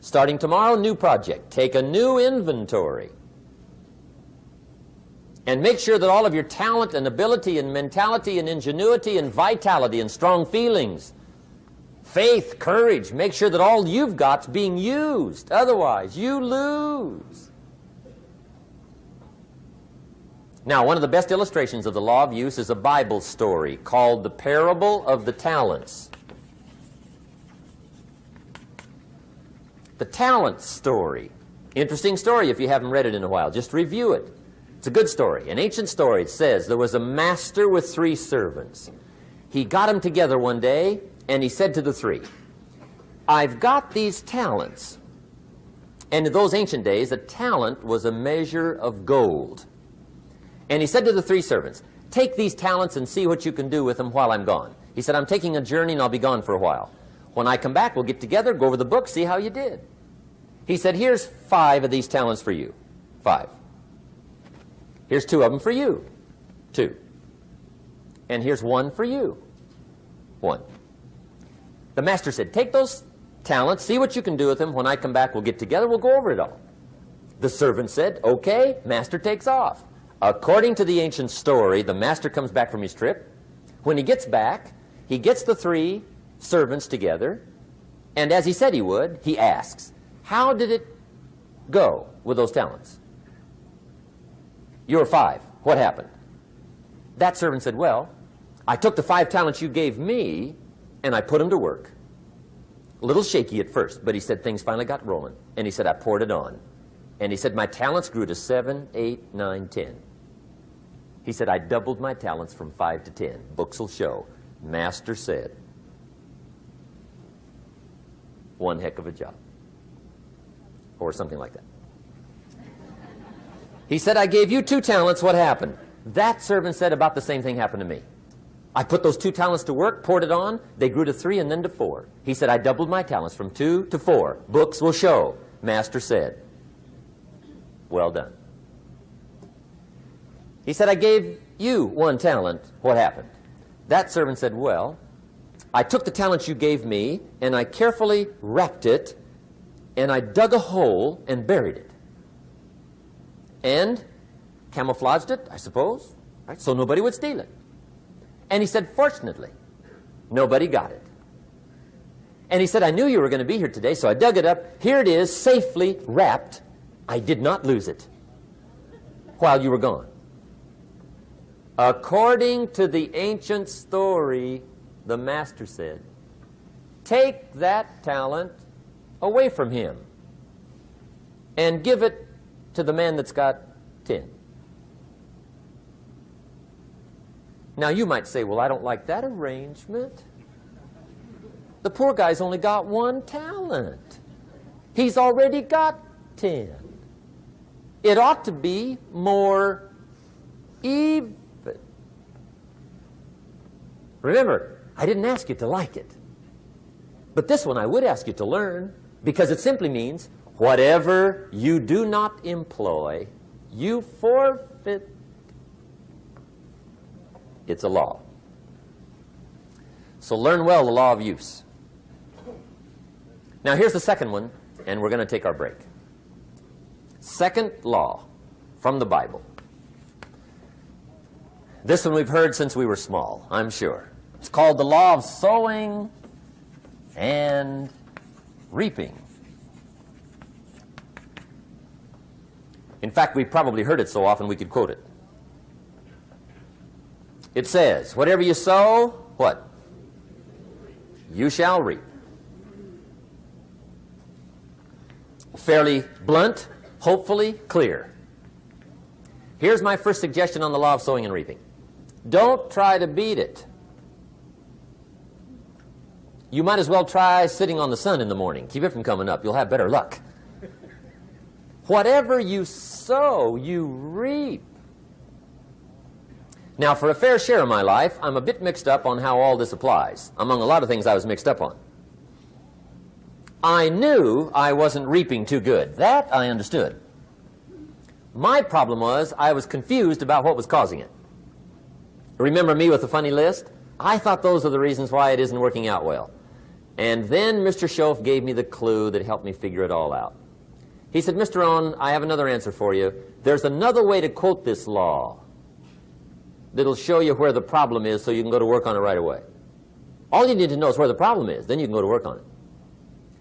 Starting tomorrow, new project. Take a new inventory. And make sure that all of your talent and ability and mentality and ingenuity and vitality and strong feelings, faith, courage, make sure that all you've got's being used. Otherwise, you lose. Now, one of the best illustrations of the law of use is a Bible story called The Parable of the Talents. The talent story. Interesting story if you haven't read it in a while. Just review it. It's a good story. An ancient story. It says there was a master with 3 servants. He got them together one day and he said to the 3, I've got these talents. And in those ancient days, a talent was a measure of gold. And he said to the 3 servants, take these talents and see what you can do with them while I'm gone. He said, I'm taking a journey and I'll be gone for a while. When I come back, we'll get together, go over the book, see how you did. He said, here's 5 of these talents for you. 5. Here's 2 of them for you. 2. And here's 1 for you. 1. The master said, take those talents, see what you can do with them. When I come back, we'll get together, we'll go over it all. The servant said, okay, master takes off. According to the ancient story, the master comes back from his trip. When he gets back, he gets the 3 servants together, and as he said he would, he asks, how did it go with those talents? You were 5. What happened? That servant said, well, I took the 5 talents you gave me, and I put them to work. A little shaky at first, but he said things finally got rolling. And he said, I poured it on. And he said, my talents grew to 7, 8, 9, 10. He said, I doubled my talents from 5 to 10. Books will show. Master said, one heck of a job. Or something like that. He said, I gave you 2 talents. What happened? That servant said about the same thing happened to me. I put those 2 talents to work, poured it on. They grew to 3 and then to 4. He said, I doubled my talents from 2 to 4. Books will show. Master said, well done. He said, I gave you 1 talent. What happened? That servant said, well, I took the talents you gave me, and I carefully wrapped it, and I dug a hole and buried it. And camouflaged it, I suppose, right, so nobody would steal it. And he said, fortunately, nobody got it. And he said, I knew you were going to be here today, so I dug it up. Here it is, safely wrapped. I did not lose it while you were gone. According to the ancient story, the master said, take that talent away from him and give it to the man that's got 10. Now you might say, well, I don't like that arrangement. The poor guy's only got 1 talent. He's already got 10. It ought to be more even. Remember, I didn't ask you to like it. But this one I would ask you to learn, because it simply means whatever you do not employ, you forfeit. It's a law. So learn well the law of use. Now here's the second one, and we're going to take our break. Second law from the Bible. This one we've heard since we were small, I'm sure. It's called the law of sowing and reaping. In fact, we've probably heard it so often we could quote it. It says, whatever you sow, what? You shall reap. Fairly blunt, hopefully clear. Here's my first suggestion on the law of sowing and reaping. Don't try to beat it. You might as well try sitting on the sun in the morning. Keep it from coming up. You'll have better luck. Whatever you sow, you reap. Now, for a fair share of my life, I'm a bit mixed up on how all this applies. Among a lot of things I was mixed up on. I knew I wasn't reaping too good. That I understood. My problem was I was confused about what was causing it. Remember me with the funny list? I thought those are the reasons why it isn't working out well. And then Mr. Schoaf gave me the clue that helped me figure it all out. He said, Mr. Owen, I have another answer for you. There's another way to quote this law that'll show you where the problem is so you can go to work on it right away. All you need to know is where the problem is. Then you can go to work on it.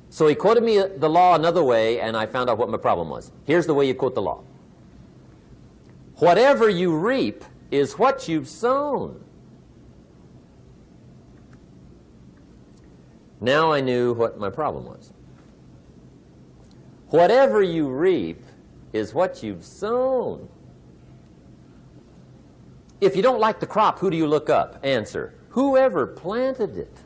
So he quoted me the law another way, and I found out what my problem was. Here's the way you quote the law. Whatever you reap is what you've sown. Now I knew what my problem was. Whatever you reap is what you've sown. If you don't like the crop, who do you look up? Answer, whoever planted it.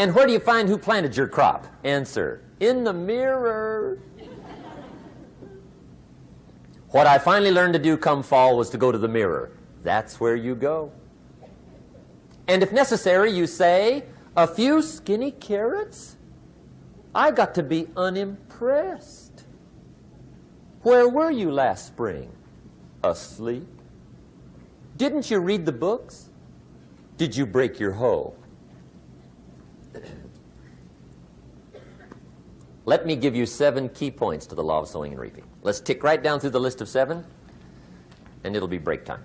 And where do you find who planted your crop? Answer, in the mirror. What I finally learned to do come fall was to go to the mirror. That's where you go. And if necessary, you say, a few skinny carrots? I got to be unimpressed. Where were you last spring? Asleep. Didn't you read the books? Did you break your hoe? Let me give you 7 key points to the law of sowing and reaping. Let's tick right down through the list of 7, and it'll be break time.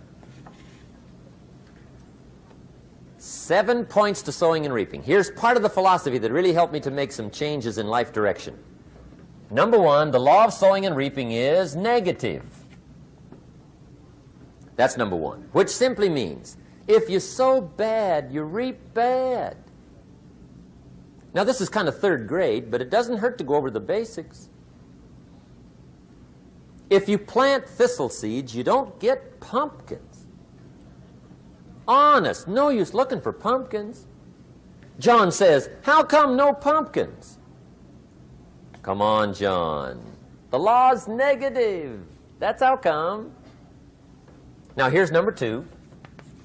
7 points to sowing and reaping. Here's part of the philosophy that really helped me to make some changes in life direction. Number 1, the law of sowing and reaping is negative. That's number 1, which simply means if you sow bad, you reap bad. Now, this is kind of 3rd grade, but it doesn't hurt to go over the basics. If you plant thistle seeds, you don't get pumpkins. Honest, no use looking for pumpkins. John says, how come no pumpkins? Come on, John. The law's negative. That's how come. Now, here's number 2.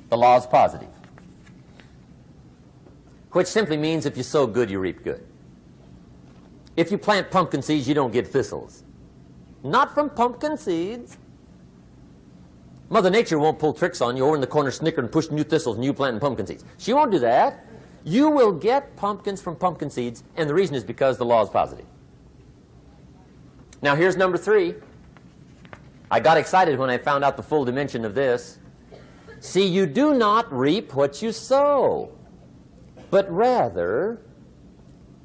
The law's positive, which simply means if you sow good, you reap good. If you plant pumpkin seeds, you don't get thistles. Not from pumpkin seeds. Mother Nature won't pull tricks on you over in the corner snickering and pushing new thistles and you planting pumpkin seeds. She won't do that. You will get pumpkins from pumpkin seeds, and the reason is because the law is positive. Now, here's number 3. I got excited when I found out the full dimension of this. See, you do not reap what you sow, but rather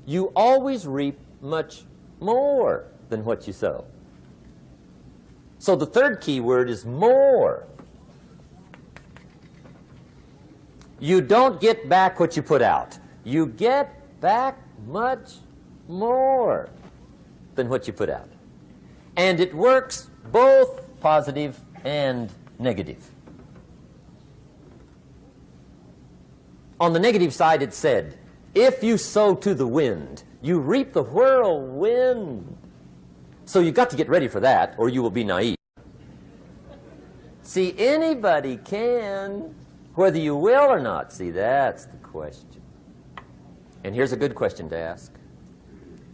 you always reap much more than what you sow. So the 3rd key word is more. You don't get back what you put out. You get back much more than what you put out. And it works both positive and negative. On the negative side, it said, if you sow to the wind, you reap the whirlwind. So you've got to get ready for that, or you will be naive. See, anybody can, whether you will or not. See, that's the question. And here's a good question to ask.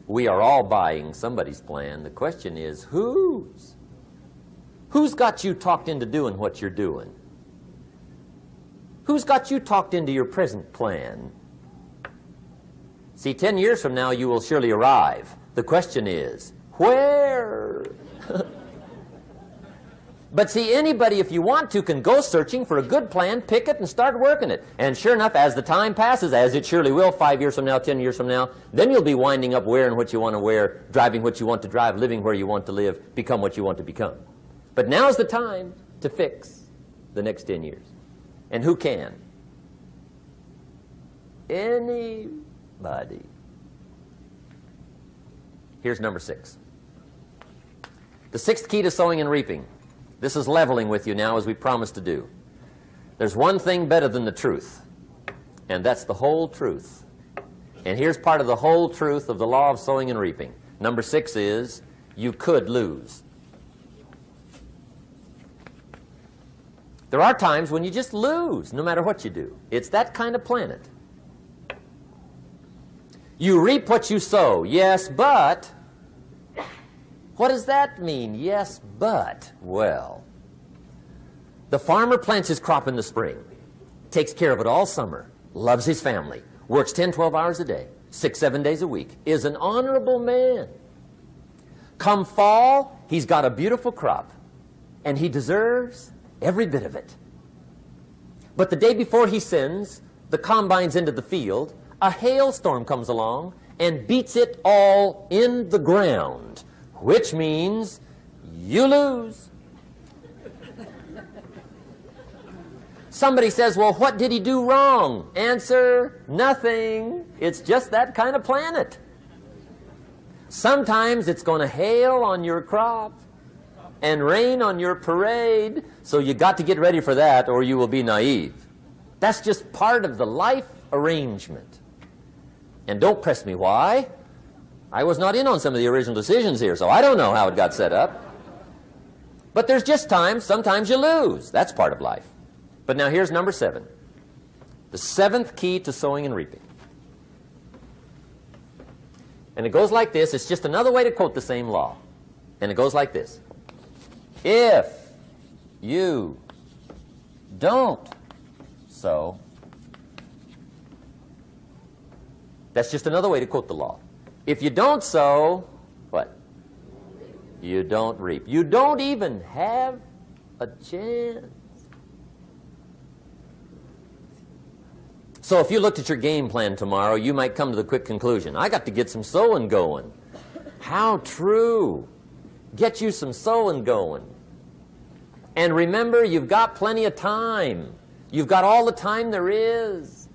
We are all buying somebody's plan. The question is, whose? Who's got you talked into doing what you're doing? Who's got you talked into your present plan? See, 10 years from now, you will surely arrive. The question is, where? But see, anybody, if you want to, can go searching for a good plan, pick it, and start working it. And sure enough, as the time passes, as it surely will 5 years from now, 10 years from now, then you'll be winding up wearing what you want to wear, driving what you want to drive, living where you want to live, become what you want to become. But now's the time to fix the next 10 years. And who can? Anybody. Here's number 6. The 6th key to sowing and reaping. This is leveling with you now, as we promised to do. There's one thing better than the truth, and that's the whole truth. And here's part of the whole truth of the law of sowing and reaping. Number 6 is, you could lose. There are times when you just lose, no matter what you do. It's that kind of planet. You reap what you sow. Yes, but... what does that mean? Yes, but... well, the farmer plants his crop in the spring, takes care of it all summer, loves his family, works 10, 12 hours a day, 6, 7 days a week, is an honorable man. Come fall, he's got a beautiful crop, and he deserves every bit of it. But the day before he sends the combines into the field, a hailstorm comes along and beats it all in the ground, which means you lose. Somebody says, well, what did he do wrong? Answer, nothing. It's just that kind of planet. Sometimes it's going to hail on your crop and rain on your parade, so you got to get ready for that or you will be naive. That's just part of the life arrangement. And don't press me why. I was not in on some of the original decisions here, so I don't know how it got set up. But there's just times, sometimes you lose. That's part of life. But now here's number 7. The 7th key to sowing and reaping. And it goes like this. It's just another way to quote the same law. And it goes like this. If you don't sow, that's just another way to quote the law. If you don't sow, what? You don't reap. You don't even have a chance. So if you looked at your game plan tomorrow, you might come to the quick conclusion, I got to get some sowing going. How true. Get you some sowing going. And remember, you've got plenty of time. You've got all the time there is.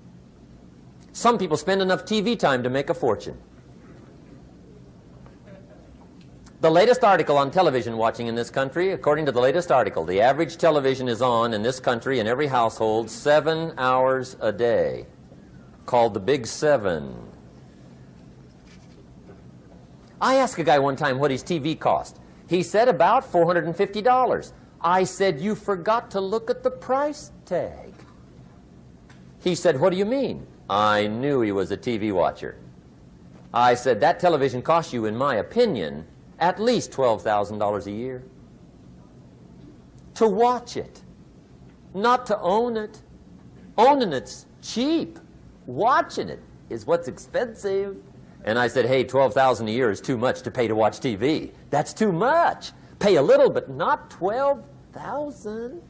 Some people spend enough TV time to make a fortune. The latest article on television watching in this country, according to the latest article, the average television is on in this country in every household 7 hours a day, called the Big 7. I asked a guy one time what his TV cost. He said about $450. I said, you forgot to look at the price tag. He said, what do you mean? I knew he was a TV watcher. I said, that television costs you, in my opinion, at least $12,000 a year. To watch it, not to own it. Owning it's cheap. Watching it is what's expensive. And I said, hey, $12,000 a year is too much to pay to watch TV. That's too much. Pay a little, but not $12,000.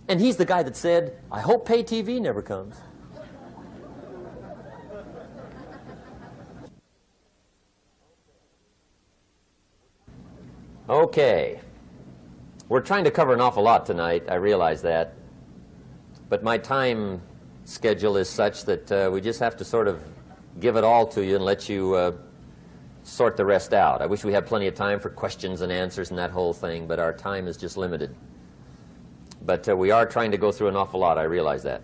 And he's the guy that said, I hope pay TV never comes. Okay. We're trying to cover an awful lot tonight. I realize that. But my time schedule is such that we just have to sort of give it all to you and let you sort the rest out. I wish we had plenty of time for questions and answers and that whole thing, but our time is just limited. But we are trying to go through an awful lot. I realize that.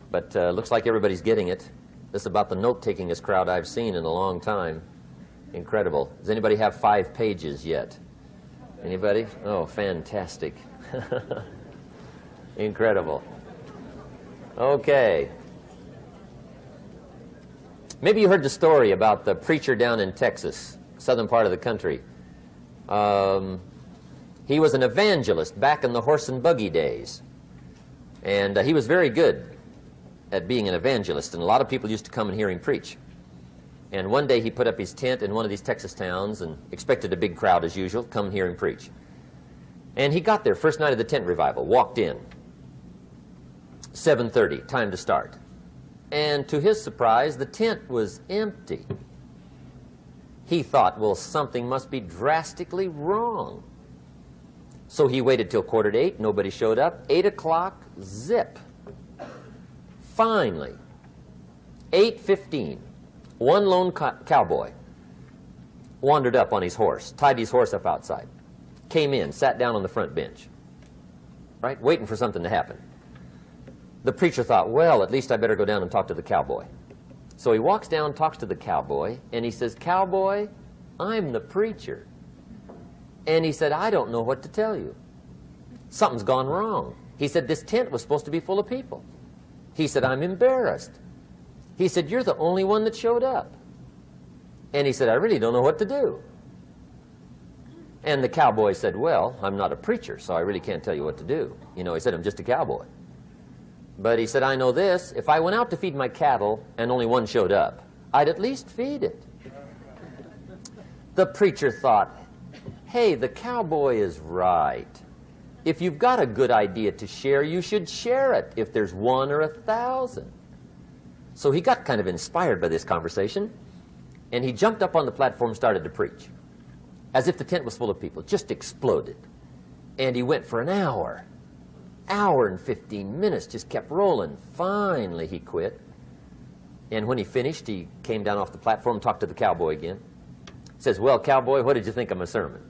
But looks like everybody's getting it. This is about the note-takingest crowd I've seen in a long time. Incredible. Does anybody have 5 pages yet? Anybody? Oh, fantastic. Incredible. Okay. Maybe you heard the story about the preacher down in Texas, southern part of the country. He was an evangelist back in the horse and buggy days. And he was very good at being an evangelist, and a lot of people used to come and hear him preach. And one day he put up his tent in one of these Texas towns and expected a big crowd as usual, come and hear him preach. And he got there, first night of the tent revival, walked in. 7:30, time to start. And to his surprise, the tent was empty. He thought, well, something must be drastically wrong. So he waited till 7:45, nobody showed up. 8 o'clock, zip. Finally, 8:15. One lone cowboy wandered up on his horse, tied his horse up outside, came in, sat down on the front bench, right, waiting for something to happen. The preacher thought, well, at least I better go down and talk to the cowboy. So he walks down, talks to the cowboy, and he says, cowboy, I'm the preacher. And he said, I don't know what to tell you. Something's gone wrong. He said, this tent was supposed to be full of people. He said, I'm embarrassed. He said, you're the only one that showed up. And he said, I really don't know what to do. And the cowboy said, well, I'm not a preacher, so I really can't tell you what to do. You know, he said, I'm just a cowboy. But he said, I know this, if I went out to feed my cattle and only one showed up, I'd at least feed it. The preacher thought, hey, the cowboy is right. If you've got a good idea to share, you should share it, if there's 1 or 1,000. So he got kind of inspired by this conversation, and he jumped up on the platform and started to preach, as if the tent was full of people, just exploded. And he went for an hour and 15 minutes, just kept rolling. Finally, he quit. And when he finished, he came down off the platform, talked to the cowboy again. Says, well, cowboy, what did you think of my sermon?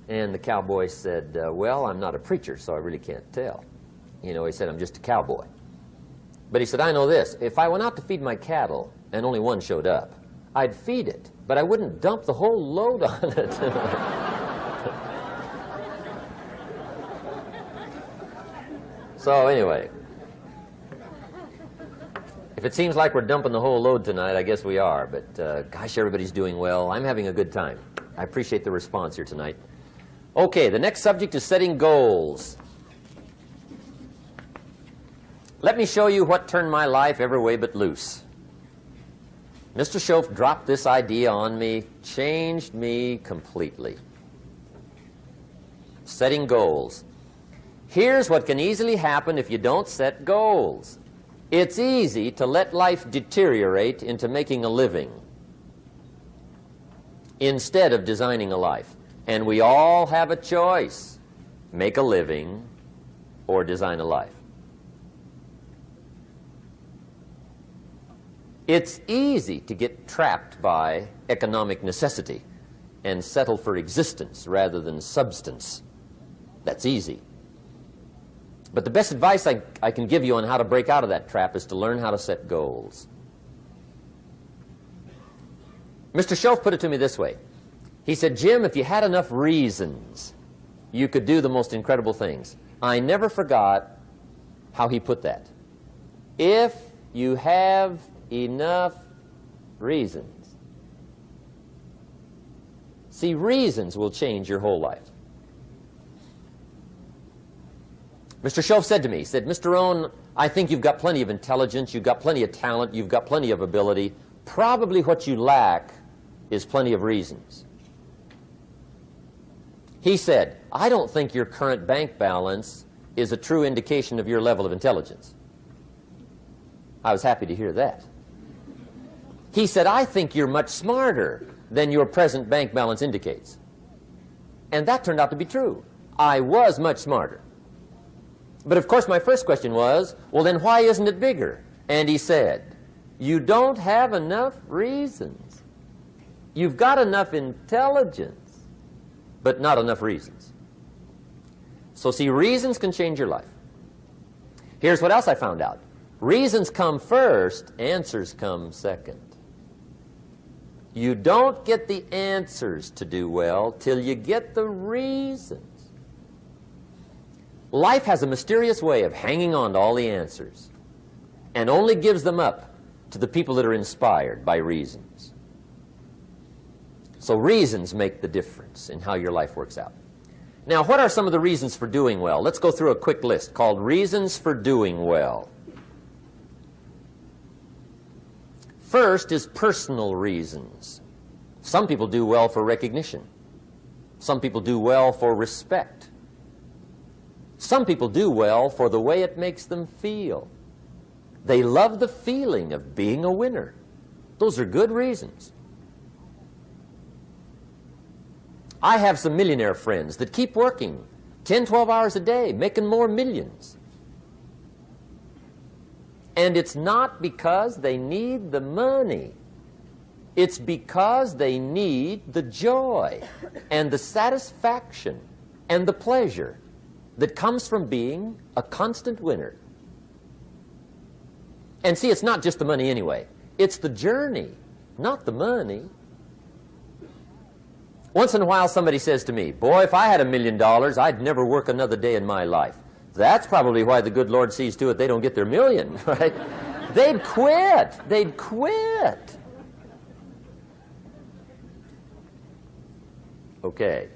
And the cowboy said, well, I'm not a preacher, so I really can't tell. You know, he said, I'm just a cowboy. But he said, I know this. If I went out to feed my cattle and only one showed up, I'd feed it, but I wouldn't dump the whole load on it. So anyway, if it seems like we're dumping the whole load tonight, I guess we are. But gosh, everybody's doing well. I'm having a good time. I appreciate the response here tonight. Okay, the next subject is setting goals. Let me show you what turned my life every way but loose. Mr. Shoaff dropped this idea on me, changed me completely. Setting goals. Here's what can easily happen if you don't set goals. It's easy to let life deteriorate into making a living instead of designing a life. And we all have a choice: make a living or design a life. It's easy to get trapped by economic necessity and settle for existence rather than substance. That's easy. But the best advice I can give you on how to break out of that trap is to learn how to set goals. Mr. Shoaff put it to me this way. He said, Jim, if you had enough reasons, you could do the most incredible things. I never forgot how he put that. If you have enough reasons. See, reasons will change your whole life. Mr. Shoaff said to me, he said, Mr. Rohn, I think you've got plenty of intelligence, you've got plenty of talent, you've got plenty of ability. Probably what you lack is plenty of reasons. He said, I don't think your current bank balance is a true indication of your level of intelligence. I was happy to hear that. He said, I think you're much smarter than your present bank balance indicates. And that turned out to be true. I was much smarter. But of course my first question was, well then why isn't it bigger? And he said, you don't have enough reasons. You've got enough intelligence, but not enough reasons. So see, reasons can change your life. Here's what else I found out. Reasons come first, answers come second. You don't get the answers to do well till you get the reasons. Life has a mysterious way of hanging on to all the answers and only gives them up to the people that are inspired by reasons. So reasons make the difference in how your life works out. Now, what are some of the reasons for doing well? Let's go through a quick list called Reasons for Doing Well. First is personal reasons. Some people do well for recognition. Some people do well for respect. Some people do well for the way it makes them feel. They love the feeling of being a winner. Those are good reasons. I have some millionaire friends that keep working 10, 12 hours a day, making more millions. And it's not because they need the money. It's because they need the joy and the satisfaction and the pleasure that comes from being a constant winner. And see, it's not just the money anyway. It's the journey, not the money. Once in a while somebody says to me, boy, if I had $1 million, I'd never work another day in my life. That's probably why the good Lord sees to it they don't get their million, right? They'd quit. They'd quit. Okay.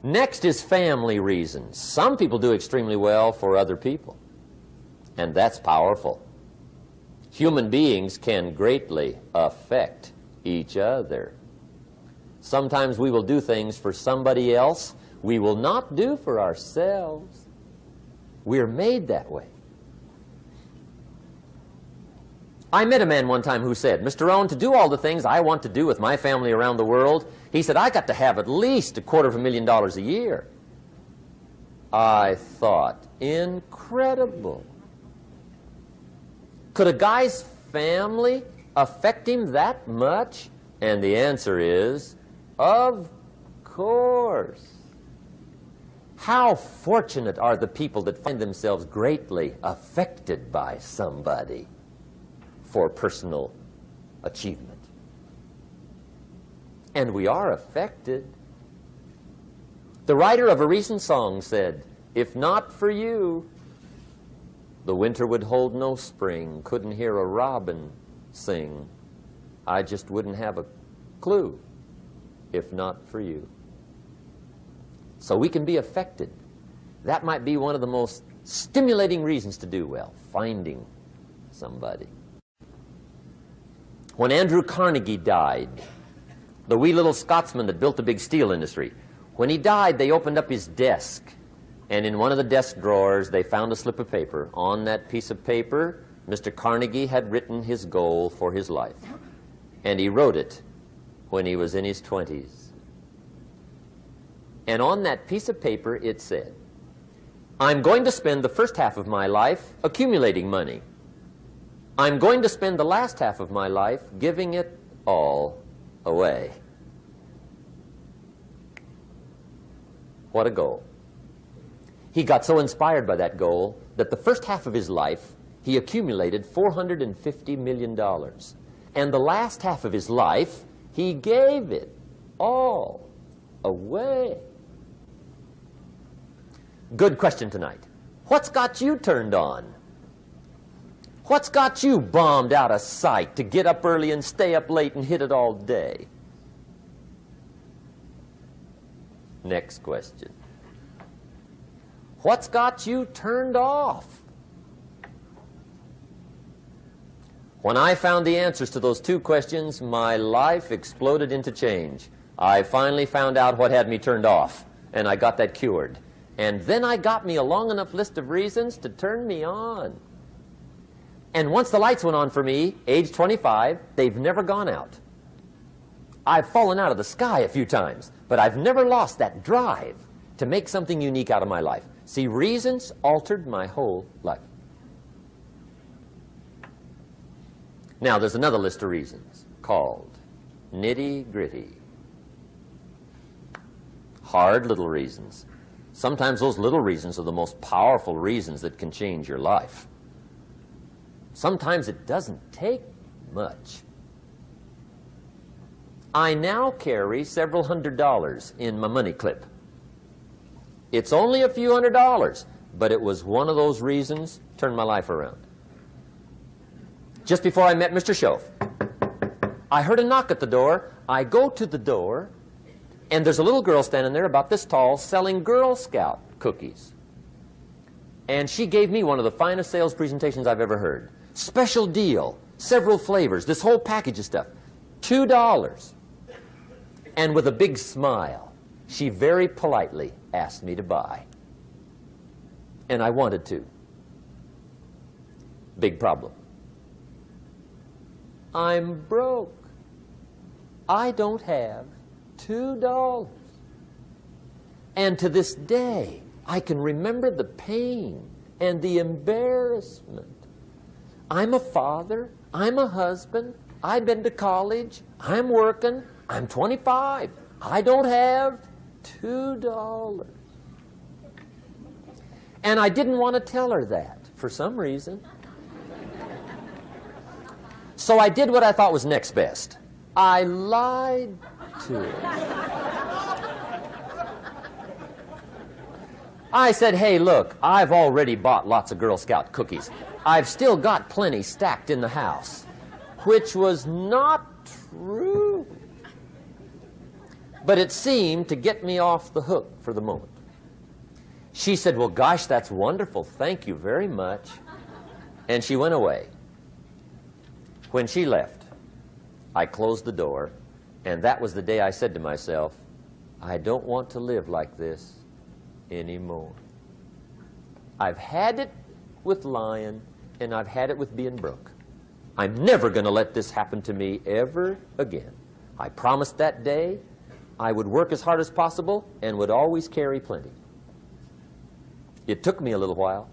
Next is family reasons. Some people do extremely well for other people, and that's powerful. Human beings can greatly affect each other. Sometimes we will do things for somebody else we will not do for ourselves. We're made that way. I met a man one time who said, Mr. Rohn, to do all the things I want to do with my family around the world, he said, I got to have at least $250,000 a year. I thought, incredible. Could a guy's family affect him that much? And the answer is, of course. How fortunate are the people that find themselves greatly affected by somebody for personal achievement. And we are affected. The writer of a recent song said, "If not for you, the winter would hold no spring, couldn't hear a robin sing. I just wouldn't have a clue if not for you." So we can be affected. That might be one of the most stimulating reasons to do well, finding somebody. When Andrew Carnegie died, the wee little Scotsman that built the big steel industry, when he died, they opened up his desk, and in one of the desk drawers, they found a slip of paper. On that piece of paper, Mr. Carnegie had written his goal for his life, and he wrote it when he was in his 20s. And on that piece of paper, it said, "I'm going to spend the first half of my life accumulating money. I'm going to spend the last half of my life giving it all away." What a goal. He got so inspired by that goal that the first half of his life, he accumulated $450 million. And the last half of his life, he gave it all away. Good question tonight. What's got you turned on? What's got you bombed out of sight to get up early and stay up late and hit it all day? Next question. What's got you turned off? When I found the answers to those two questions, my life exploded into change. I finally found out what had me turned off, and I got that cured. And then I got me a long enough list of reasons to turn me on. And once the lights went on for me, age 25, they've never gone out. I've fallen out of the sky a few times, but I've never lost that drive to make something unique out of my life. See, reasons altered my whole life. Now, there's another list of reasons called nitty-gritty. Hard little reasons. Sometimes those little reasons are the most powerful reasons that can change your life. Sometimes it doesn't take much. I now carry several $100s in my money clip. It's only a few $100s, but it was one of those reasons turned my life around. Just before I met Mr. Shoaff, I heard a knock at the door. I go to the door, and there's a little girl standing there about this tall selling Girl Scout cookies. And she gave me one of the finest sales presentations I've ever heard. Special deal, several flavors, this whole package of stuff, $2. And with a big smile, she very politely asked me to buy. And I wanted to. Big problem. I'm broke. I don't have $2. And to this day, I can remember the pain and the embarrassment. I'm a father. I'm a husband. I've been to college. I'm working. I'm 25. I don't have $2. And I didn't want to tell her that for some reason. So I did what I thought was next best. I lied to her. I said, "Hey, look, I've already bought lots of Girl Scout cookies. I've still got plenty stacked in the house," which was not true. But it seemed to get me off the hook for the moment. She said, "Well, gosh, that's wonderful. Thank you very much." And she went away. When she left, I closed the door, and that was the day I said to myself, I don't want to live like this anymore. I've had it with lying, and I've had it with being broke. I'm never going to let this happen to me ever again. I promised that day I would work as hard as possible and would always carry plenty. It took me a little while,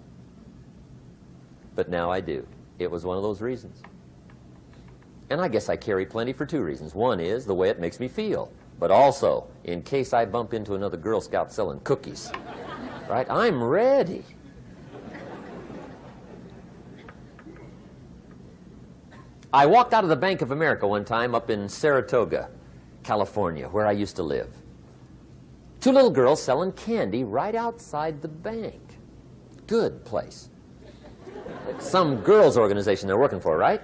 but now I do. It was one of those reasons. And I guess I carry plenty for two reasons. One is the way it makes me feel, but also in case I bump into another Girl Scout selling cookies. Right? I'm ready. I walked out of the Bank of America one time up in Saratoga, California, where I used to live. Two little girls selling candy right outside the bank. Good place. Some girls' organization they're working for, right?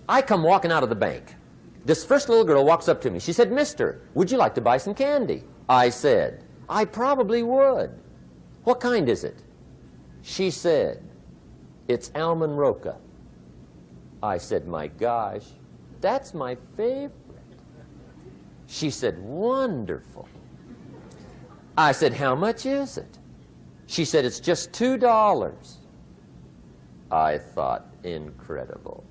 I come walking out of the bank. This first little girl walks up to me. She said, "Mister, would you like to buy some candy?" I said, "I probably would." "What kind is it?" She said, "It's almond roca." I said, "My gosh, that's my favorite." She said, "Wonderful." I said, "How much is it?" She said, "It's just $2. I thought, incredible.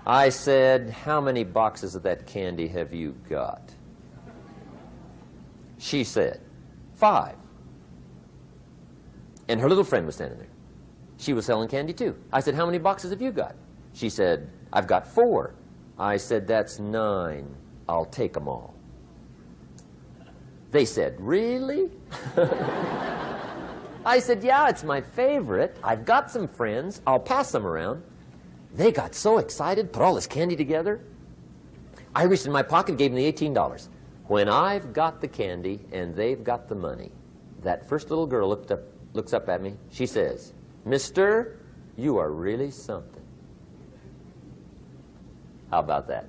I said, "How many boxes of that candy have you got?" She said, 5. And her little friend was standing there. She was selling candy too. I said, "How many boxes have you got?" She said, "I've got 4. I said, "That's 9. I'll take them all." They said, "Really?" I said, "Yeah, it's my favorite. I've got some friends. I'll pass them around." They got so excited, put all this candy together. I reached in my pocket, gave them the $18. When I've got the candy and they've got the money, that first little girl looks up at me. She says, "Mister, you are really something." How about that?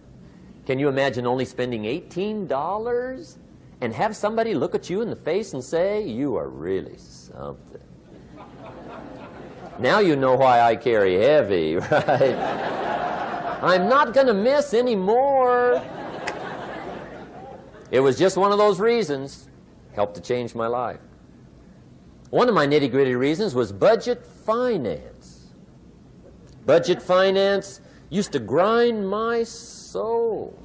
Can you imagine only spending $18 and have somebody look at you in the face and say, "You are really something"? Now you know why I carry heavy, right? I'm not going to miss anymore. It was just one of those reasons. Helped to change my life. One of my nitty-gritty reasons was budget finance. Budget finance used to grind my soul.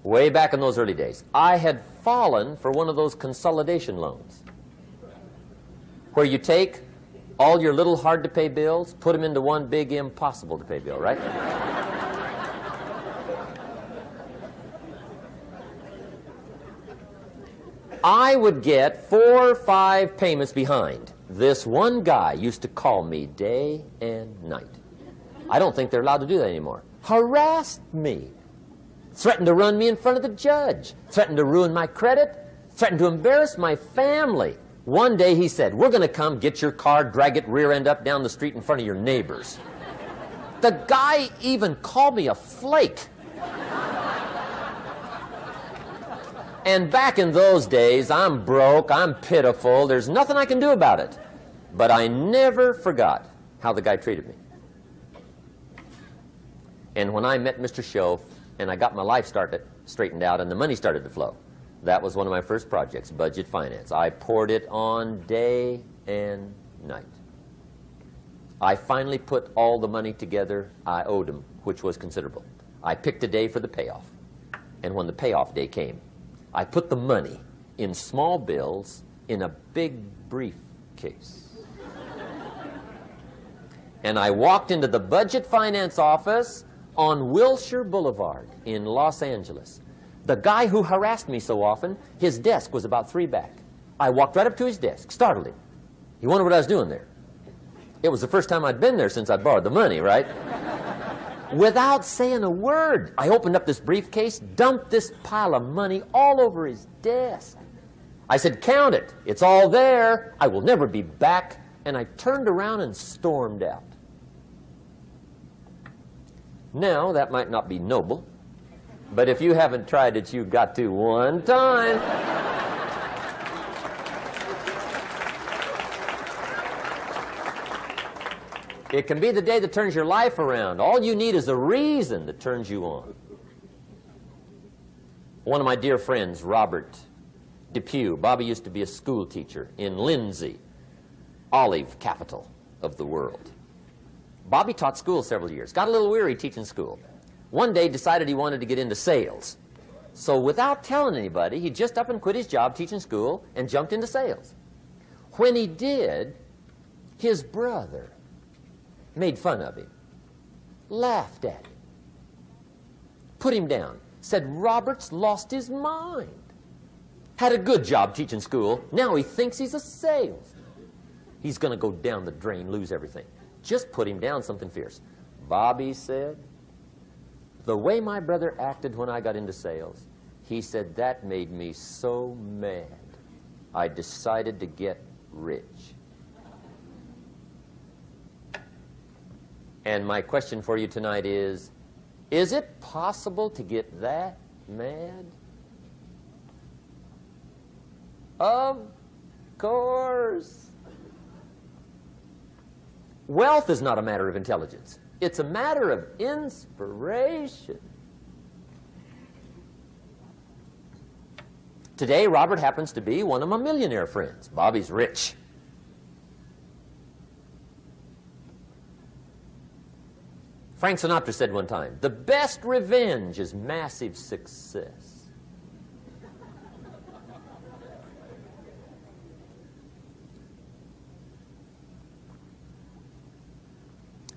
Way back in those early days, I had fallen for one of those consolidation loans, where you take all your little hard-to-pay bills, put them into one big impossible-to-pay bill, right? I would get 4 or 5 payments behind. This one guy used to call me day and night. I don't think they're allowed to do that anymore. Harassed me. Threatened to run me in front of the judge. Threatened to ruin my credit. Threatened to embarrass my family. One day he said, "We're going to come get your car, drag it rear end up down the street in front of your neighbors." The guy even called me a flake. And back in those days, I'm broke, I'm pitiful, there's nothing I can do about it. But I never forgot how the guy treated me. And when I met Mr. Shoaff and I got my life straightened out and the money started to flow, that was one of my first projects, budget finance. I poured it on day and night. I finally put all the money together I owed him, which was considerable. I picked a day for the payoff. And when the payoff day came, I put the money in small bills in a big briefcase. And I walked into the budget finance office on Wilshire Boulevard in Los Angeles. The guy who harassed me so often, his desk was about 3 back. I walked right up to his desk, startled him. He wondered what I was doing there. It was the first time I'd been there since I borrowed the money, right? Without saying a word, I opened up this briefcase, dumped this pile of money all over his desk. I said, "Count it. It's all there. I will never be back." And I turned around and stormed out. Now, that might not be noble, but if you haven't tried it, you've got to one time. It can be the day that turns your life around. All you need is a reason that turns you on. One of my dear friends, Robert Depew, Bobby used to be a school teacher in Lindsay, olive capital of the world. Bobby taught school several years, got a little weary teaching school. One day decided he wanted to get into sales. So without telling anybody, he just up and quit his job teaching school and jumped into sales. When he did, His brother made fun of him, laughed at him, put him down, said Robert's lost his mind. Had a good job teaching school. Now he thinks he's a salesman. He's going to go down the drain, lose everything. Just put him down something fierce. Bobby said, the way my brother acted when I got into sales, he said, that made me so mad. I decided to get rich. And my question for you tonight is it possible to get that mad? Of course. Wealth is not a matter of intelligence. It's a matter of inspiration. Today, Robert happens to be one of my millionaire friends. Bobby's rich. Frank Sinatra said one time, the best revenge is massive success.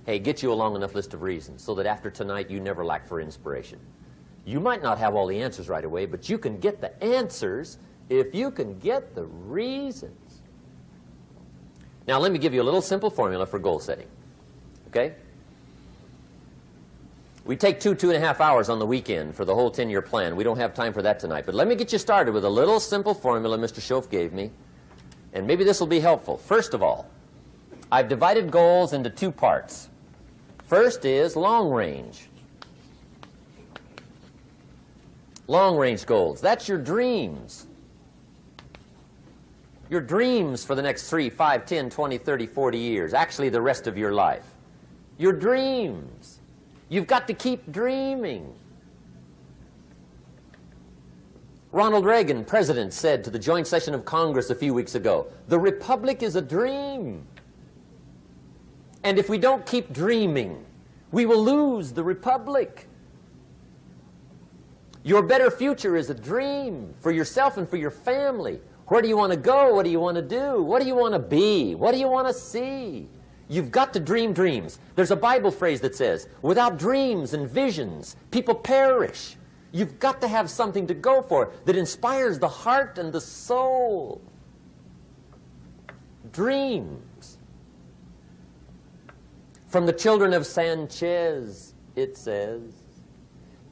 Hey, get you a long enough list of reasons so that after tonight you never lack for inspiration. You might not have all the answers right away, but you can get the answers if you can get the reasons. Now, let me give you a little simple formula for goal setting. Okay? We take 2.5 hours on the weekend for the whole 10-year plan. We don't have time for that tonight. But let me get you started with a little simple formula Mr. Shoaff gave me. And maybe this will be helpful. First of all, I've divided goals into 2 parts. First is long range. Long range goals. That's your dreams. Your dreams for the next 3, 5, 10, 20, 30, 40 years. Actually, the rest of your life. Your dreams. You've got to keep dreaming. Ronald Reagan, president, said to the joint session of Congress a few weeks ago, the Republic is a dream. And if we don't keep dreaming, we will lose the Republic. Your better future is a dream for yourself and for your family. Where do you want to go? What do you want to do? What do you want to be? What do you want to see? You've got to dream dreams. There's a Bible phrase that says, without dreams and visions, people perish. You've got to have something to go for that inspires the heart and the soul. Dreams. From the children of Sanchez, it says,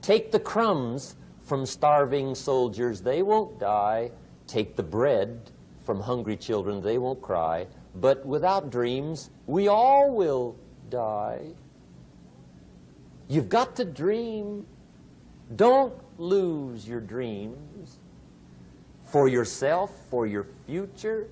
take the crumbs from starving soldiers, they won't die. Take the bread from hungry children, they won't cry. But without dreams, we all will die. You've got to dream. Don't lose your dreams for yourself, for your future,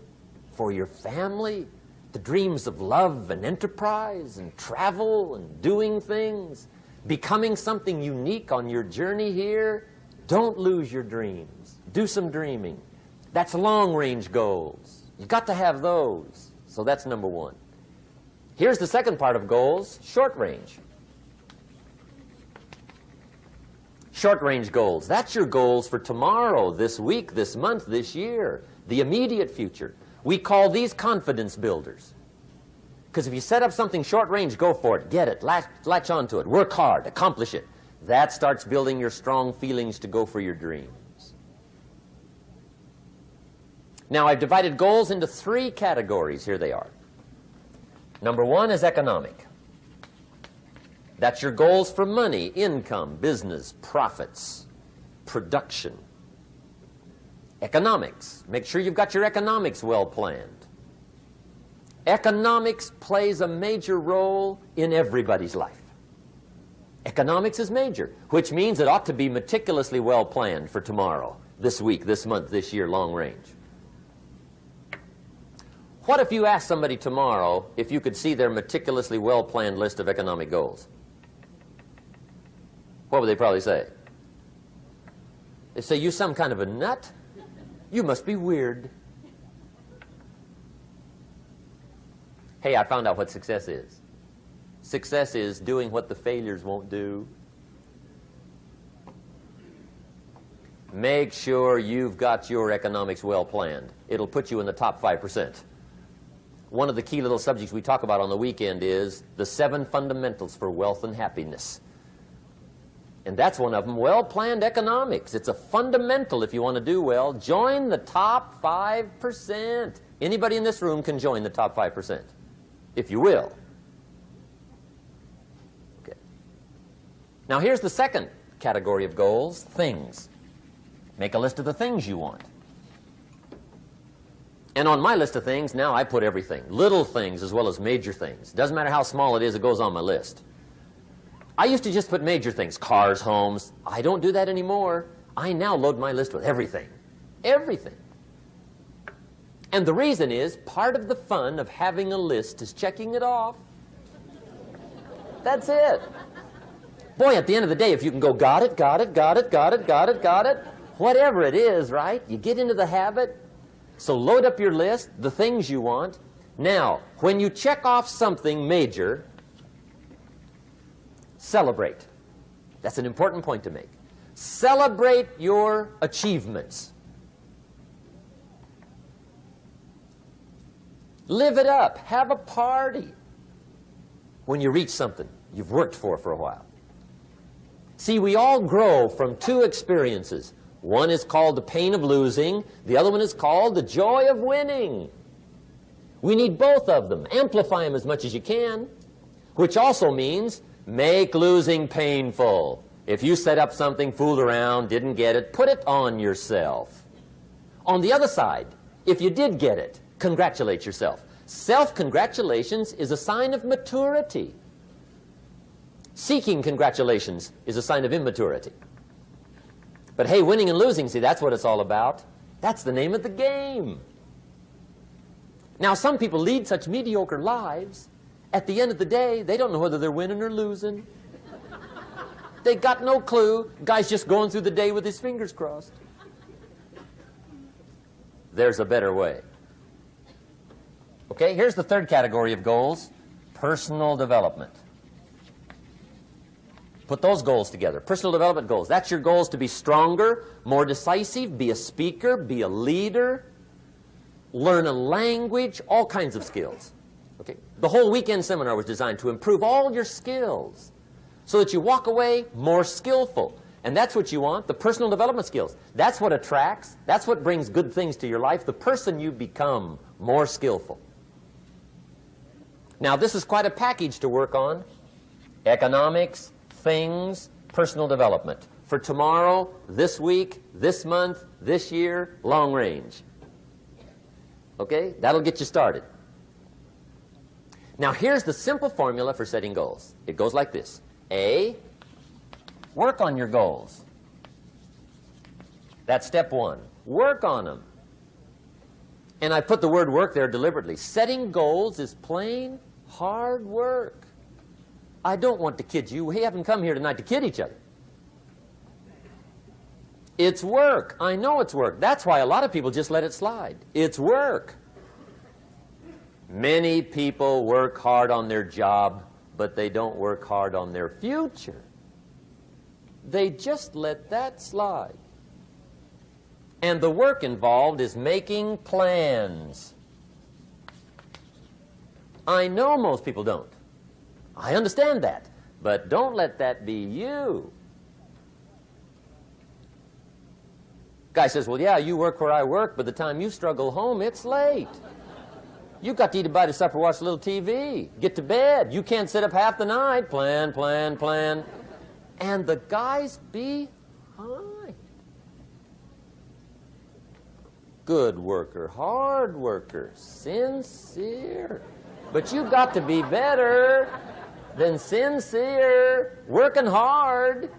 for your family. The dreams of love and enterprise and travel and doing things, becoming something unique on your journey here. Don't lose your dreams. Do some dreaming. That's long-range goals. You've got to have those. So that's number 1. Here's the second part of goals, short range. Short-range goals. That's your goals for tomorrow, this week, this month, this year, the immediate future. We call these confidence builders. Because if you set up something short-range, go for it. Get it. Latch onto it. Work hard. Accomplish it. That starts building your strong feelings to go for your dreams. Now, I've divided goals into 3 categories. Here they are. Number 1 is economic. That's your goals for money, income, business, profits, production. Economics. Make sure you've got your economics well planned. Economics plays a major role in everybody's life. Economics is major, which means it ought to be meticulously well planned for tomorrow, this week, this month, this year, long range. What if you asked somebody tomorrow if you could see their meticulously well-planned list of economic goals? What would they probably say? They'd say, you some kind of a nut? You must be weird. Hey, I found out what success is. Success is doing what the failures won't do. Make sure you've got your economics well planned. It'll put you in the top 5%. one of the key little subjects we talk about on the weekend is the 7 fundamentals for wealth and happiness. And that's one of them, well-planned economics. It's a fundamental if you want to do well. Join the top 5%. Anybody in this room can join the top 5%, if you will. Okay. Now here's the second category of goals, things. Make a list of the things you want. And on my list of things, now I put everything. Little things as well as major things. Doesn't matter how small it is, it goes on my list. I used to just put major things, cars, homes. I don't do that anymore. I now load my list with everything. Everything. And the reason is, part of the fun of having a list is checking it off. That's it. Boy, at the end of the day, if you can go, got it, got it, got it, got it, got it, got it, whatever it is, right? You get into the habit. So load up your list, the things you want. Now, when you check off something major, celebrate. That's an important point to make. Celebrate your achievements. Live it up. Have a party when you reach something you've worked for a while. See, we all grow from 2 experiences. One is called the pain of losing. The other one is called the joy of winning. We need both of them. Amplify them as much as you can, which also means make losing painful. If you set up something, fooled around, didn't get it, put it on yourself. On the other side, if you did get it, congratulate yourself. Self-congratulations is a sign of maturity. Seeking congratulations is a sign of immaturity. But hey, winning and losing, see, that's what it's all about. That's the name of the game. Now, some people lead such mediocre lives, at the end of the day, they don't know whether they're winning or losing. They got no clue. Guy's just going through the day with his fingers crossed. There's a better way. Okay, here's the third category of goals, personal development. Put those goals together. Personal development goals. That's your goals to be stronger, more decisive, be a speaker, be a leader, learn a language, all kinds of skills. Okay? The whole weekend seminar was designed to improve all your skills so that you walk away more skillful. And that's what you want, the personal development skills. That's what attracts, that's what brings good things to your life, the person you become more skillful. Now, this is quite a package to work on. Economics, things, personal development. For tomorrow, this week, this month, this year, long range. Okay? That'll get you started. Now, here's the simple formula for setting goals. It goes like this. A, work on your goals. That's step 1. Work on them. And I put the word work there deliberately. Setting goals is plain hard work. I don't want to kid you. We haven't come here tonight to kid each other. It's work. I know it's work. That's why a lot of people just let it slide. It's work. Many people work hard on their job, but they don't work hard on their future. They just let that slide. And the work involved is making plans. I know most people don't. I understand that, but don't let that be you. Guy says, well, yeah, you work where I work, but the time you struggle home, it's late. You've got to eat a bite of supper, watch a little TV, get to bed. You can't sit up half the night. Plan, plan, plan. And the guy's behind. Good worker, hard worker, sincere. But you've got to be better than sincere, working hard.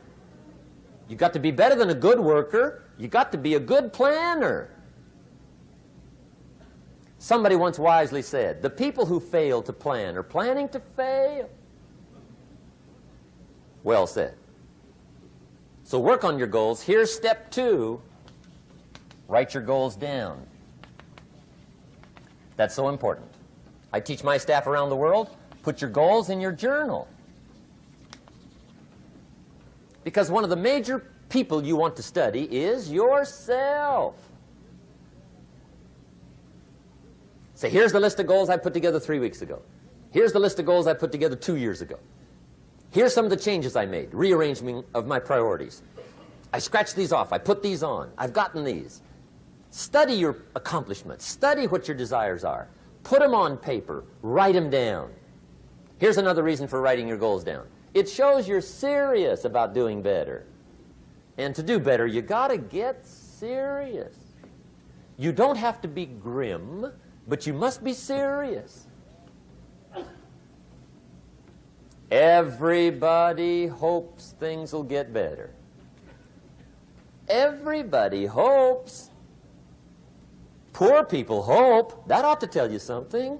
You've got to be better than a good worker. You've got to be a good planner. Somebody once wisely said, the people who fail to plan are planning to fail. Well said. So work on your goals. Here's step 2. Write your goals down. That's so important. I teach my staff around the world, put your goals in your journal. Because one of the major people you want to study is yourself. Say, here's the list of goals I put together 3 weeks ago. Here's the list of goals I put together 2 years ago. Here's some of the changes I made, rearrangement of my priorities. I scratched these off. I put these on. I've gotten these. Study your accomplishments. Study what your desires are. Put them on paper. Write them down. Here's another reason for writing your goals down. It shows you're serious about doing better. And to do better, you got to get serious. You don't have to be grim, but you must be serious. Everybody hopes things will get better. Everybody hopes. Poor people hope. That ought to tell you something.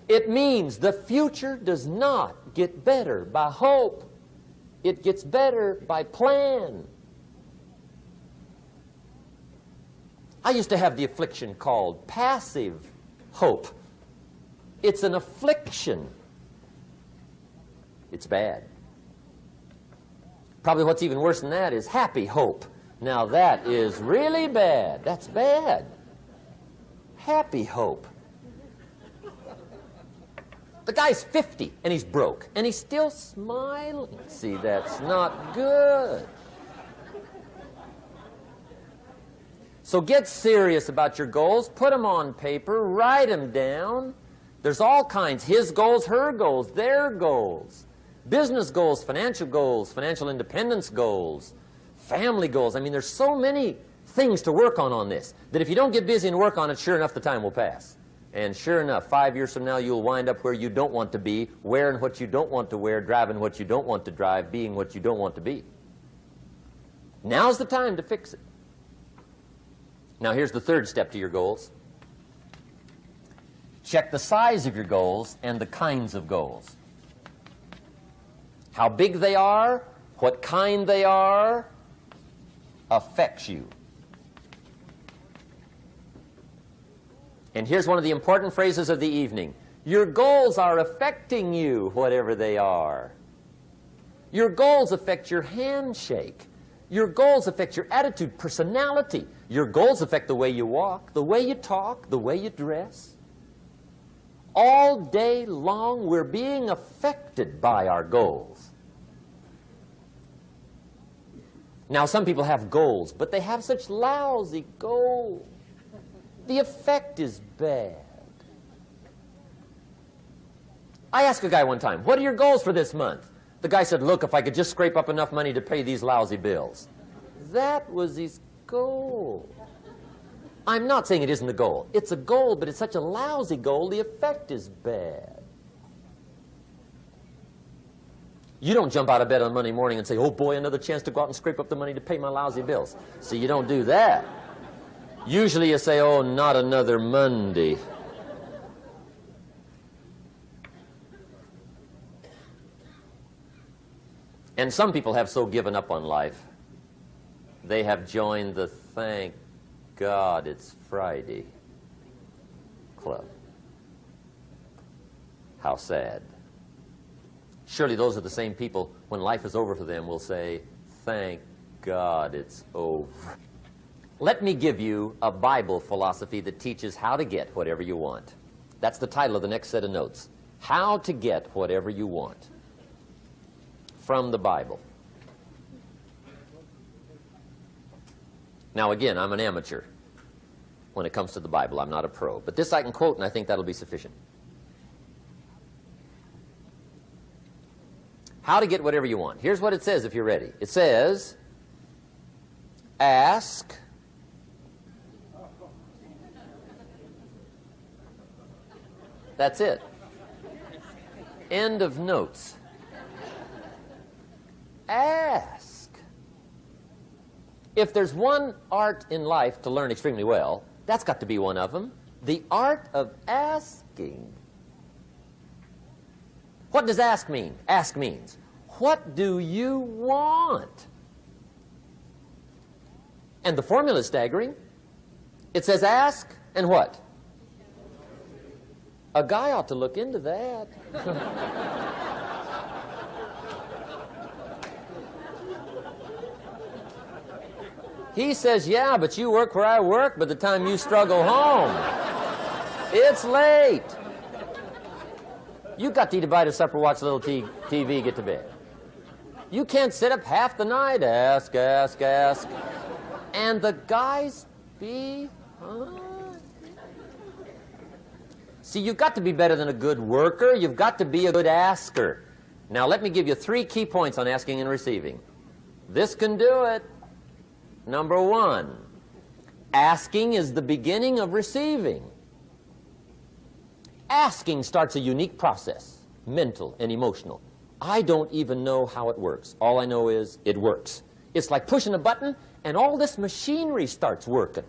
It means the future does not get better by hope. It gets better by plan. I used to have the affliction called passive hope. It's an affliction. It's bad. Probably what's even worse than that is happy hope. Now that is really bad. That's bad. Happy hope. The guy's 50 and he's broke and he's still smiling. See, that's not good. So get serious about your goals. Put them on paper. Write them down. There's all kinds. His goals, her goals, their goals. Business goals, financial independence goals, family goals. I mean, there's so many things to work on this that if you don't get busy and work on it, sure enough, the time will pass. And sure enough, 5 years from now, you'll wind up where you don't want to be, wearing what you don't want to wear, driving what you don't want to drive, being what you don't want to be. Now's the time to fix it. Now, here's the third step to your goals. Check the size of your goals and the kinds of goals. How big they are, what kind they are, affects you. And here's one of the important phrases of the evening. Your goals are affecting you, whatever they are. Your goals affect your handshake. Your goals affect your attitude, personality. Your goals affect the way you walk, the way you talk, the way you dress. All day long, we're being affected by our goals. Now, some people have goals, but they have such lousy goals. The effect is bad. I asked a guy one time, what are your goals for this month? The guy said, look, if I could just scrape up enough money to pay these lousy bills. That was his goal. I'm not saying it isn't a goal. It's a goal, but it's such a lousy goal, the effect is bad. You don't jump out of bed on Monday morning and say, oh boy, another chance to go out and scrape up the money to pay my lousy bills. See, you don't do that. Usually you say, oh, not another Monday. And some people have so given up on life, they have joined the thank God it's Friday club. How sad. Surely those are the same people, when life is over for them, will say, thank God it's over. Let me give you a Bible philosophy that teaches how to get whatever you want. That's the title of the next set of notes. How to get whatever you want. From the Bible. Now again, I'm an amateur when it comes to the Bible. I'm not a pro. But this I can quote, and I think that'll be sufficient. How to get whatever you want. Here's what it says if you're ready. It says, ask, that's it. End of notes. Ask. If there's one art in life to learn extremely well, that's got to be one of them. The art of asking. What does ask mean? Ask means, what do you want? And the formula is staggering. It says ask and what? A guy ought to look into that. He says, yeah, but you work where I work by the time you struggle home. It's late. You've got to eat a bite of supper, watch a little TV, get to bed. You can't sit up half the night, ask. And the guys be, See, you've got to be better than a good worker. You've got to be a good asker. Now, let me give you 3 key points on asking and receiving. This can do it. Number 1, asking is the beginning of receiving. Asking starts a unique process, mental and emotional. I don't even know how it works. All I know is it works. It's like pushing a button and all this machinery starts working.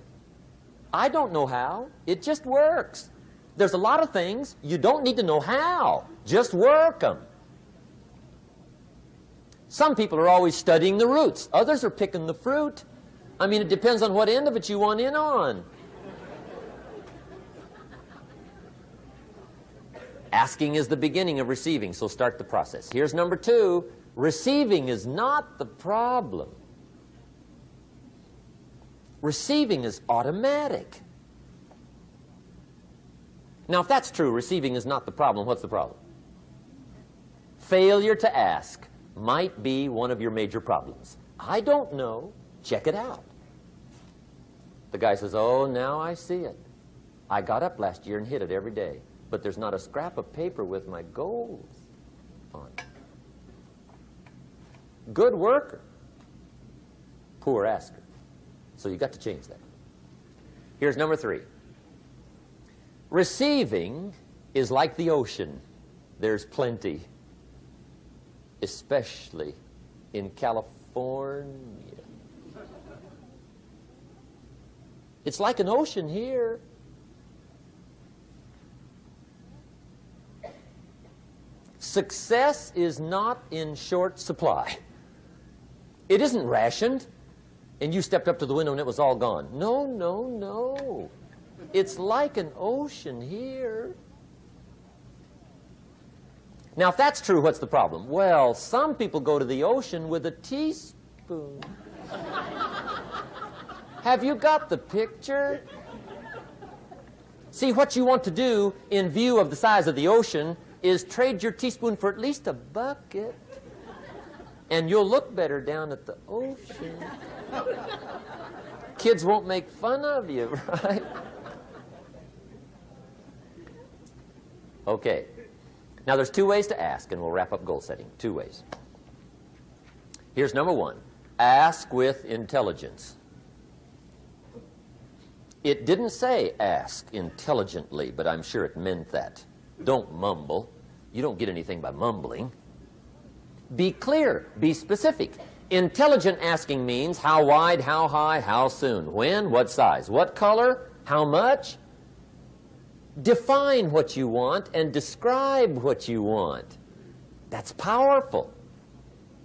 I don't know how. It just works. There's a lot of things you don't need to know how. Just work them. Some people are always studying the roots. Others are picking the fruit. I mean, it depends on what end of it you want in on. Asking is the beginning of receiving, so start the process. Here's number 2. Receiving is not the problem. Receiving is automatic. Now, if that's true, receiving is not the problem, what's the problem? Failure to ask might be one of your major problems. I don't know. Check it out. The guy says, oh, now I see it. I got up last year and hit it every day, but there's not a scrap of paper with my goals on it. Good worker, poor asker. So you've got to change that. Here's number 3. Receiving is like the ocean. There's plenty, especially in California. It's like an ocean here. Success is not in short supply. It isn't rationed, and you stepped up to the window and it was all gone. No, no, no. It's like an ocean here. Now, if that's true, what's the problem? Well, some people go to the ocean with a teaspoon. Have you got the picture? See, what you want to do in view of the size of the ocean is trade your teaspoon for at least a bucket, and you'll look better down at the ocean. Kids won't make fun of you, right? Okay. Now, there's 2 ways to ask, and we'll wrap up goal setting. 2 ways. Here's number 1. Ask with intelligence. It didn't say ask intelligently, but I'm sure it meant that. Don't mumble. You don't get anything by mumbling. Be clear. Be specific. Intelligent asking means how wide, how high, how soon, when, what size, what color, how much. Define what you want and describe what you want. That's powerful.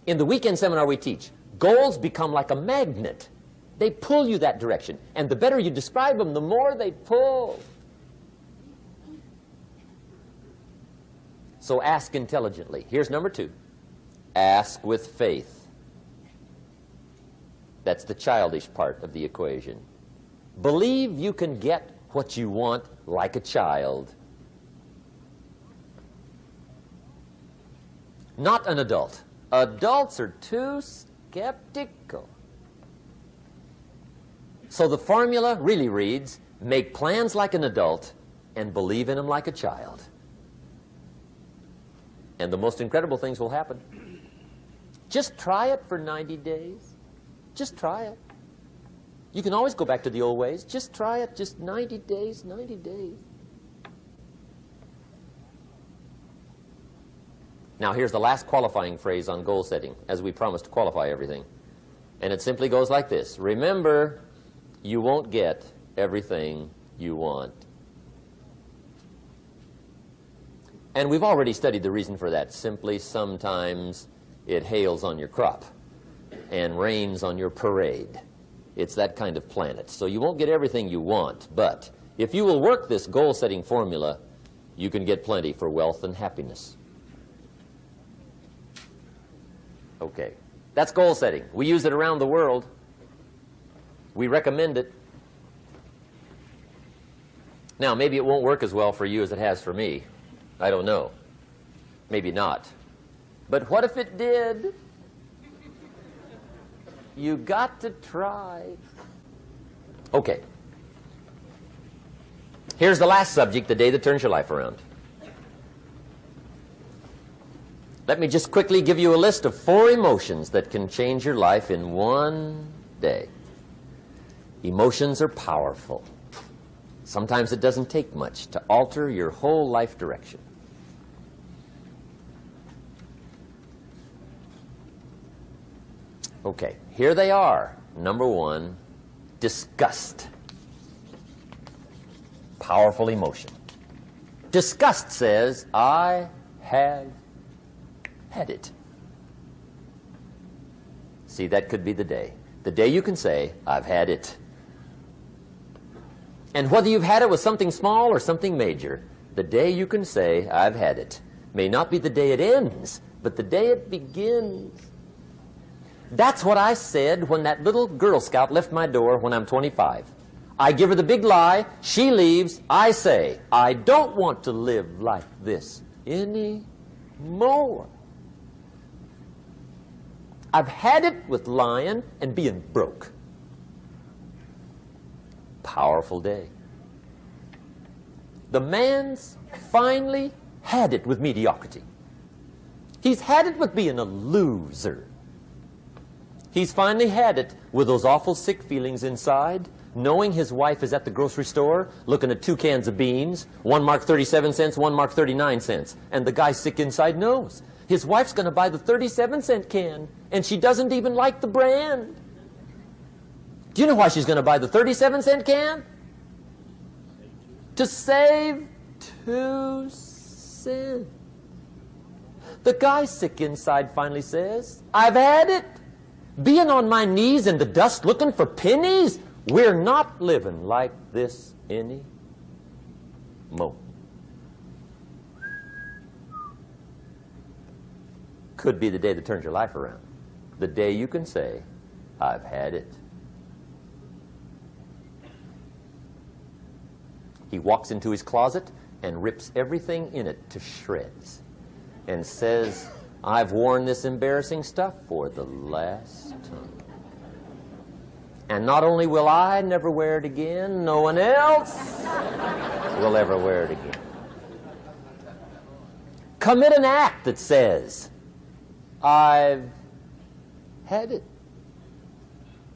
In the weekend seminar we teach, goals become like a magnet. They pull you that direction. And the better you describe them, the more they pull. So ask intelligently. Here's number 2. Ask with faith. That's the childish part of the equation. Believe you can get what you want like a child. Not an adult. Adults are too skeptical. So the formula really reads, make plans like an adult and believe in them like a child. And the most incredible things will happen. Just try it for 90 days. Just try it. You can always go back to the old ways. Just try it. Just 90 days, 90 days. Now, here's the last qualifying phrase on goal setting, as we promised to qualify everything. And it simply goes like this. Remember, you won't get everything you want. And we've already studied the reason for that. Simply, sometimes it hails on your crop and rains on your parade. It's that kind of planet. So you won't get everything you want, but if you will work this goal-setting formula, you can get plenty for wealth and happiness. Okay, that's goal setting. We use it around the world. We recommend it. Now, maybe it won't work as well for you as it has for me. I don't know. Maybe not. But what if it did? You got to try. Okay. Here's the last subject, the day that turns your life around. Let me just quickly give you a list of 4 emotions that can change your life in one day. Emotions are powerful. Sometimes it doesn't take much to alter your whole life direction. Okay, here they are. Number 1, disgust. Powerful emotion. Disgust says, I have had it. See, that could be the day. The day you can say, I've had it. And whether you've had it with something small or something major, the day you can say, I've had it, may not be the day it ends, but the day it begins. That's what I said when that little Girl Scout left my door when I'm 25. I give her the big lie, she leaves, I say, I don't want to live like this anymore. I've had it with lying and being broke. Powerful day. The man's finally had it with mediocrity. He's had it with being a loser. He's finally had it with those awful sick feelings inside, knowing his wife is at the grocery store looking at 2 cans of beans, one marked 37 cents, one marked 39 cents. And the guy sick inside knows his wife's going to buy the 37-cent can, and she doesn't even like the brand. Do you know why she's going to buy the 37-cent can? To save 2 cents. The guy sick inside finally says, I've had it. Being on my knees in the dust looking for pennies, we're not living like this anymore. Could be the day that turns your life around. The day you can say, I've had it. He walks into his closet and rips everything in it to shreds and says, I've worn this embarrassing stuff for the last time. And not only will I never wear it again, no one else will ever wear it again. Commit an act that says, I've had it.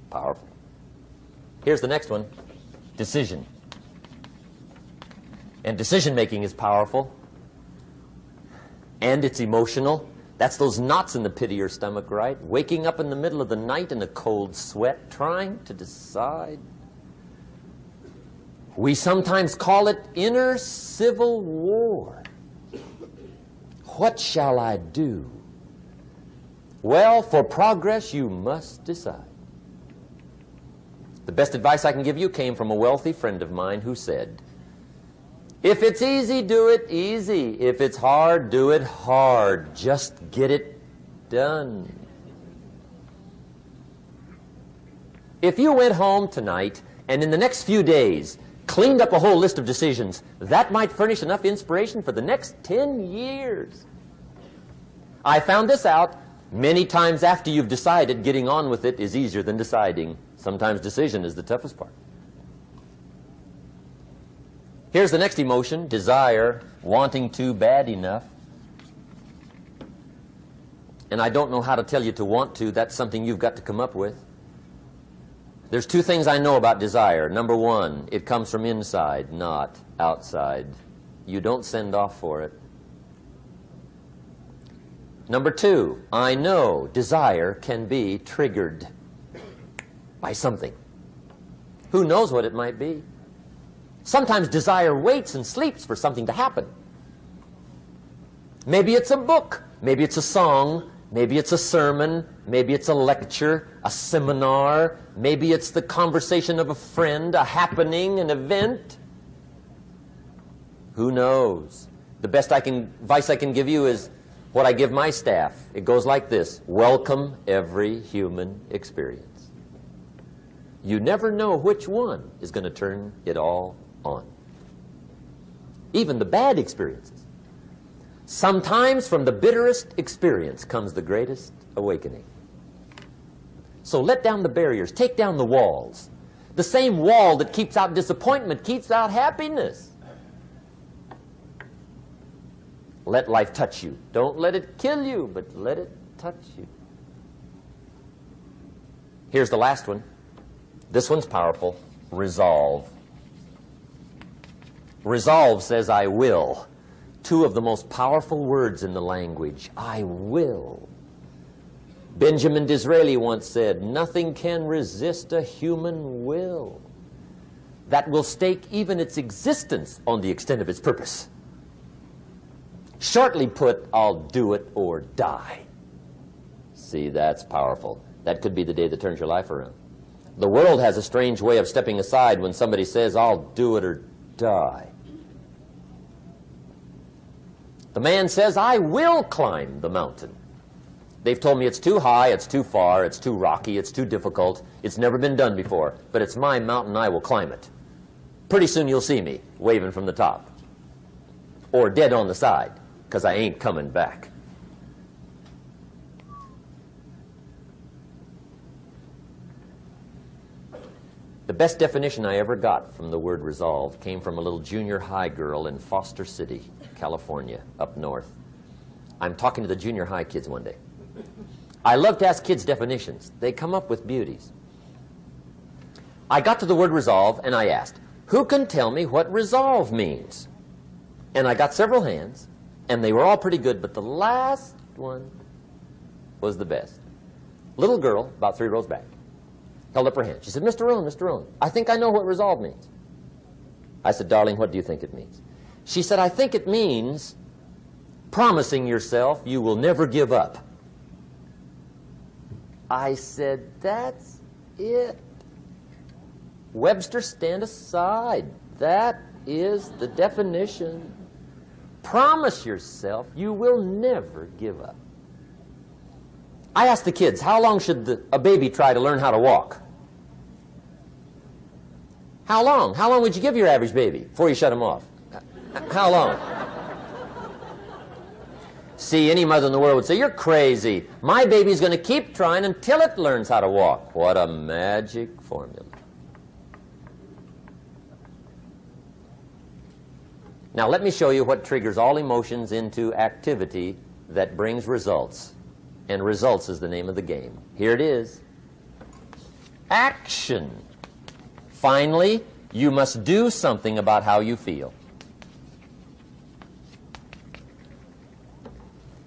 Powerful. Here's the next one, decision. And decision-making is powerful. And it's emotional. That's those knots in the pit of your stomach, right? Waking up in the middle of the night in a cold sweat, trying to decide. We sometimes call it inner civil war. What shall I do? Well, for progress, you must decide. The best advice I can give you came from a wealthy friend of mine who said, if it's easy, do it easy. If it's hard, do it hard. Just get it done. If you went home tonight and in the next few days cleaned up a whole list of decisions, that might furnish enough inspiration for the next 10 years. I found this out many times after you've decided. Getting on with it is easier than deciding. Sometimes decision is the toughest part. Here's the next emotion, desire, wanting to bad enough. And I don't know how to tell you to want to. That's something you've got to come up with. There's 2 things I know about desire. Number 1, it comes from inside, not outside. You don't send off for it. Number 2, I know desire can be triggered by something. Who knows what it might be? Sometimes desire waits and sleeps for something to happen. Maybe it's a book, maybe it's a song, maybe it's a sermon, maybe it's a lecture, a seminar, maybe it's the conversation of a friend, a happening, an event. Who knows? The best advice I can give you is what I give my staff. It goes like this: welcome every human experience. You never know which one is going to turn it all on. even the bad experiences. Sometimes from the bitterest experience comes the greatest awakening. So let down the barriers, take down the walls. The same wall that keeps out disappointment keeps out happiness. Let life touch you. Don't let it kill you, but let it touch you. Here's the last one. This one's powerful. Resolve. Resolve says, I will. Two of the most powerful words in the language. I will. Benjamin Disraeli once said, nothing can resist a human will that will stake even its existence on the extent of its purpose. Shortly put, I'll do it or die. See, that's powerful. That could be the day that turns your life around. The world has a strange way of stepping aside when somebody says, I'll do it or die. The man says, I will climb the mountain. They've told me it's too high, it's too far, it's too rocky, it's too difficult, it's never been done before, but it's my mountain, I will climb it. Pretty soon you'll see me waving from the top. Or dead on the side, because I ain't coming back. The best definition I ever got from the word resolve came from a little junior high girl in Foster City, California, up north. I'm talking to the junior high kids one day. I love to ask kids definitions. They come up with beauties. I got to the word resolve and I asked, who can tell me what resolve means? And I got several hands, and they were all pretty good, but the last one was the best. Little girl, about 3 rows back, held up her hand. She said, Mr. Rohn, I think I know what resolve means. I said, darling, what do you think it means? She said, I think it means promising yourself you will never give up. I said, that's it. Webster, stand aside. That is the definition. Promise yourself you will never give up. I asked the kids, how long should a baby try to learn how to walk? How long? How long would you give your average baby before you shut him off? How long? See, any mother in the world would say, you're crazy. My baby's going to keep trying until it learns how to walk. What a magic formula. Now let me show you what triggers all emotions into activity that brings results. And results is the name of the game. Here it is. Action. Finally, you must do something about how you feel.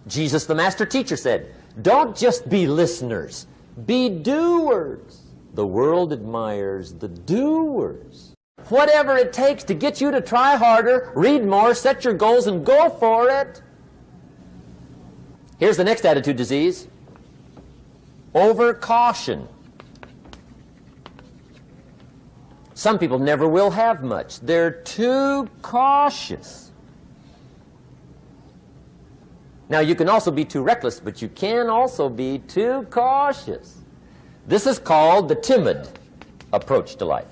Jesus, the master teacher, said, don't just be listeners, be doers. The world admires the doers. Whatever it takes to get you to try harder, read more, set your goals, and go for it. Here's the next attitude disease. Overcaution. Some people never will have much. They're too cautious. Now, you can also be too reckless, but you can also be too cautious. This is called the timid approach to life.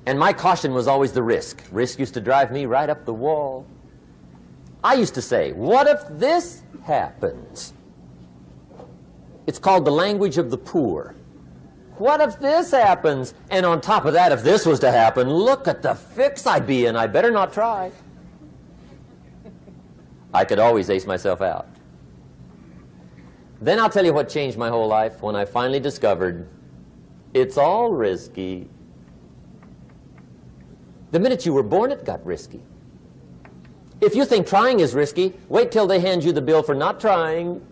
And my caution was always the risk. Risk used to drive me right up the wall. I used to say, what if this happens? It's called the language of the poor. What if this happens? And on top of that, if this was to happen, look at the fix I'd be in. I better not try. I could always ace myself out. Then I'll tell you what changed my whole life when I finally discovered it's all risky. The minute you were born, it got risky. If you think trying is risky, wait till they hand you the bill for not trying.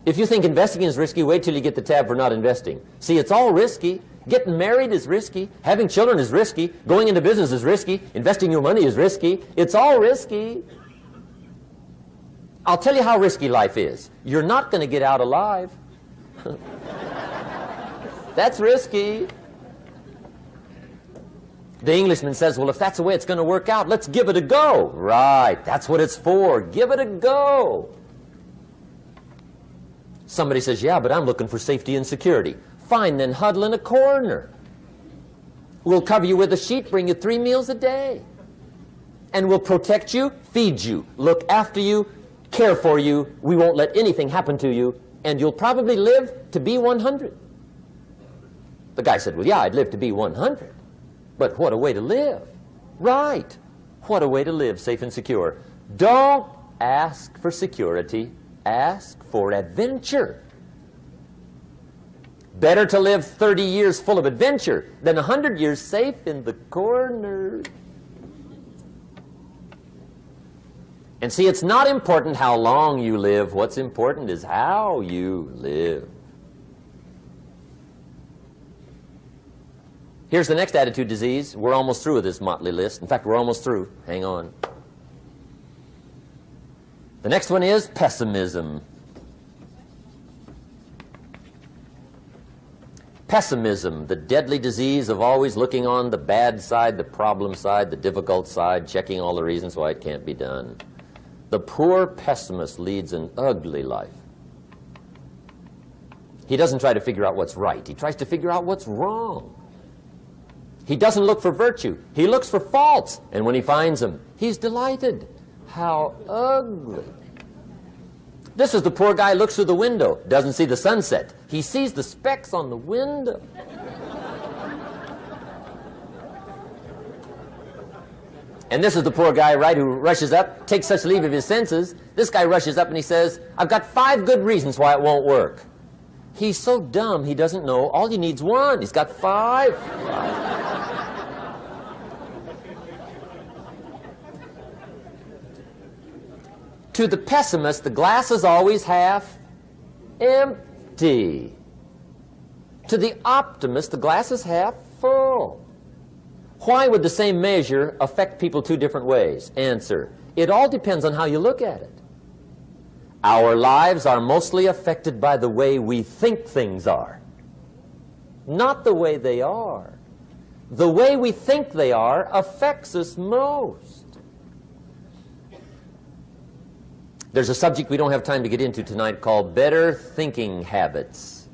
If you think investing is risky, wait till you get the tab for not investing. See, it's all risky. Getting married is risky. Having children is risky. Going into business is risky. Investing your money is risky. It's all risky. I'll tell you how risky life is. You're not going to get out alive. That's risky. The Englishman says, well, if that's the way it's going to work out, let's give it a go. Right, that's what it's for. Give it a go. Somebody says, yeah, but I'm looking for safety and security. fine then, huddle in a corner. We'll cover you with a sheet, bring you 3 meals a day. And we'll protect you, feed you, look after you, care for you. We won't let anything happen to you. And you'll probably live to be 100. The guy said, well, yeah, I'd live to be 100. But what a way to live. Right. What a way to live, safe and secure. Don't ask for security. Ask for adventure. Better to live 30 years full of adventure than 100 years safe in the corner. And see, it's not important how long you live. What's important is how you live. Here's the next attitude disease. We're almost through with this motley list. In fact, we're almost through. Hang on. The next one is pessimism. Pessimism, the deadly disease of always looking on the bad side, the problem side, the difficult side, checking all the reasons why it can't be done. The poor pessimist leads an ugly life. He doesn't try to figure out what's right. He tries to figure out what's wrong. He doesn't look for virtue. He looks for faults. And when he finds them, he's delighted. How ugly. This is the poor guy who looks through the window, doesn't see the sunset. He sees the specks on the window. And this is the poor guy, right, who rushes up, takes such leave of his senses. This guy rushes up and he says, I've got 5 good reasons why it won't work. He's so dumb he doesn't know. All he needs 1. He's got 5. To the pessimist, the glass is always half empty. To the optimist, the glass is half full. Why would the same measure affect people 2 different ways? Answer, it all depends on how you look at it. Our lives are mostly affected by the way we think things are, not the way they are. The way we think they are affects us most. There's a subject we don't have time to get into tonight called better thinking habits.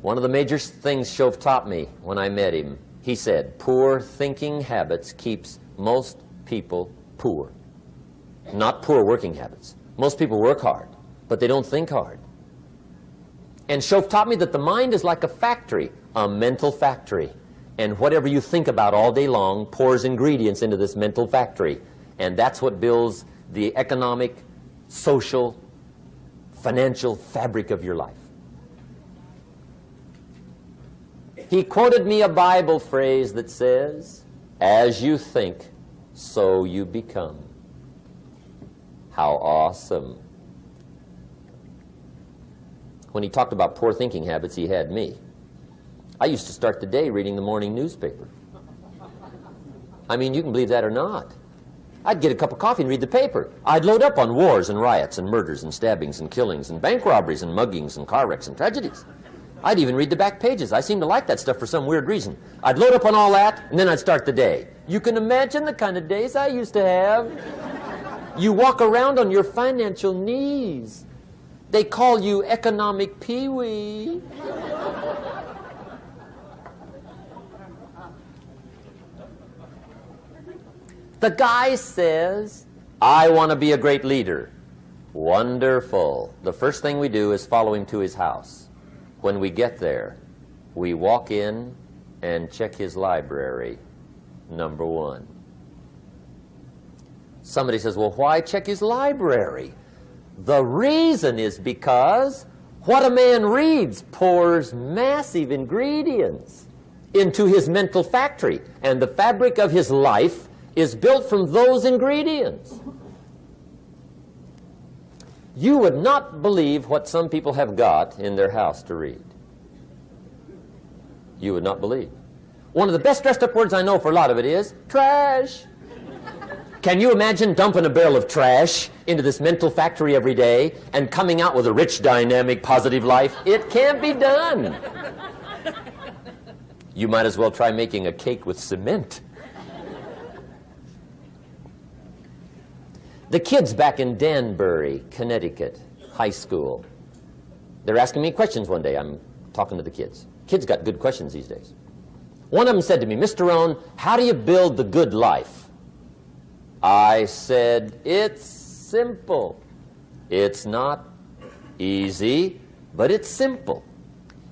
One of the major things Shoaff taught me when I met him, he said, poor thinking habits keeps most people poor. Not poor working habits. Most people work hard, but they don't think hard. And Shoaff taught me that the mind is like a factory, a mental factory. And whatever you think about all day long pours ingredients into this mental factory. And that's what builds the economic, social, financial fabric of your life. He quoted me a Bible phrase that says, as you think, so you become. How awesome. When he talked about poor thinking habits, he had me. I used to start the day reading the morning newspaper. I mean, you can believe that or not. I'd get a cup of coffee and read the paper. I'd load up on wars and riots and murders and stabbings and killings and bank robberies and muggings and car wrecks and tragedies. I'd even read the back pages. I seem to like that stuff for some weird reason. I'd load up on all that, and then I'd start the day. You can imagine the kind of days I used to have. You walk around on your financial knees. They call you economic peewee. The guy says, I want to be a great leader. Wonderful. The first thing we do is follow him to his house. When we get there, we walk in and check his library, number 1. Somebody says, well, why check his library? The reason is because what a man reads pours massive ingredients into his mental factory, and the fabric of his life is built from those ingredients. You would not believe what some people have got in their house to read. You would not believe. One of the best dressed up words I know for a lot of it is trash. Can you imagine dumping a barrel of trash into this mental factory every day and coming out with a rich, dynamic, positive life? It can't be done. You might as well try making a cake with cement. The kids back in Danbury, Connecticut, high school, they're asking me questions one day. I'm talking to the kids. Kids got good questions these days. One of them said to me, Mr. Rohn, how do you build the good life? I said, it's simple. It's not easy, but it's simple.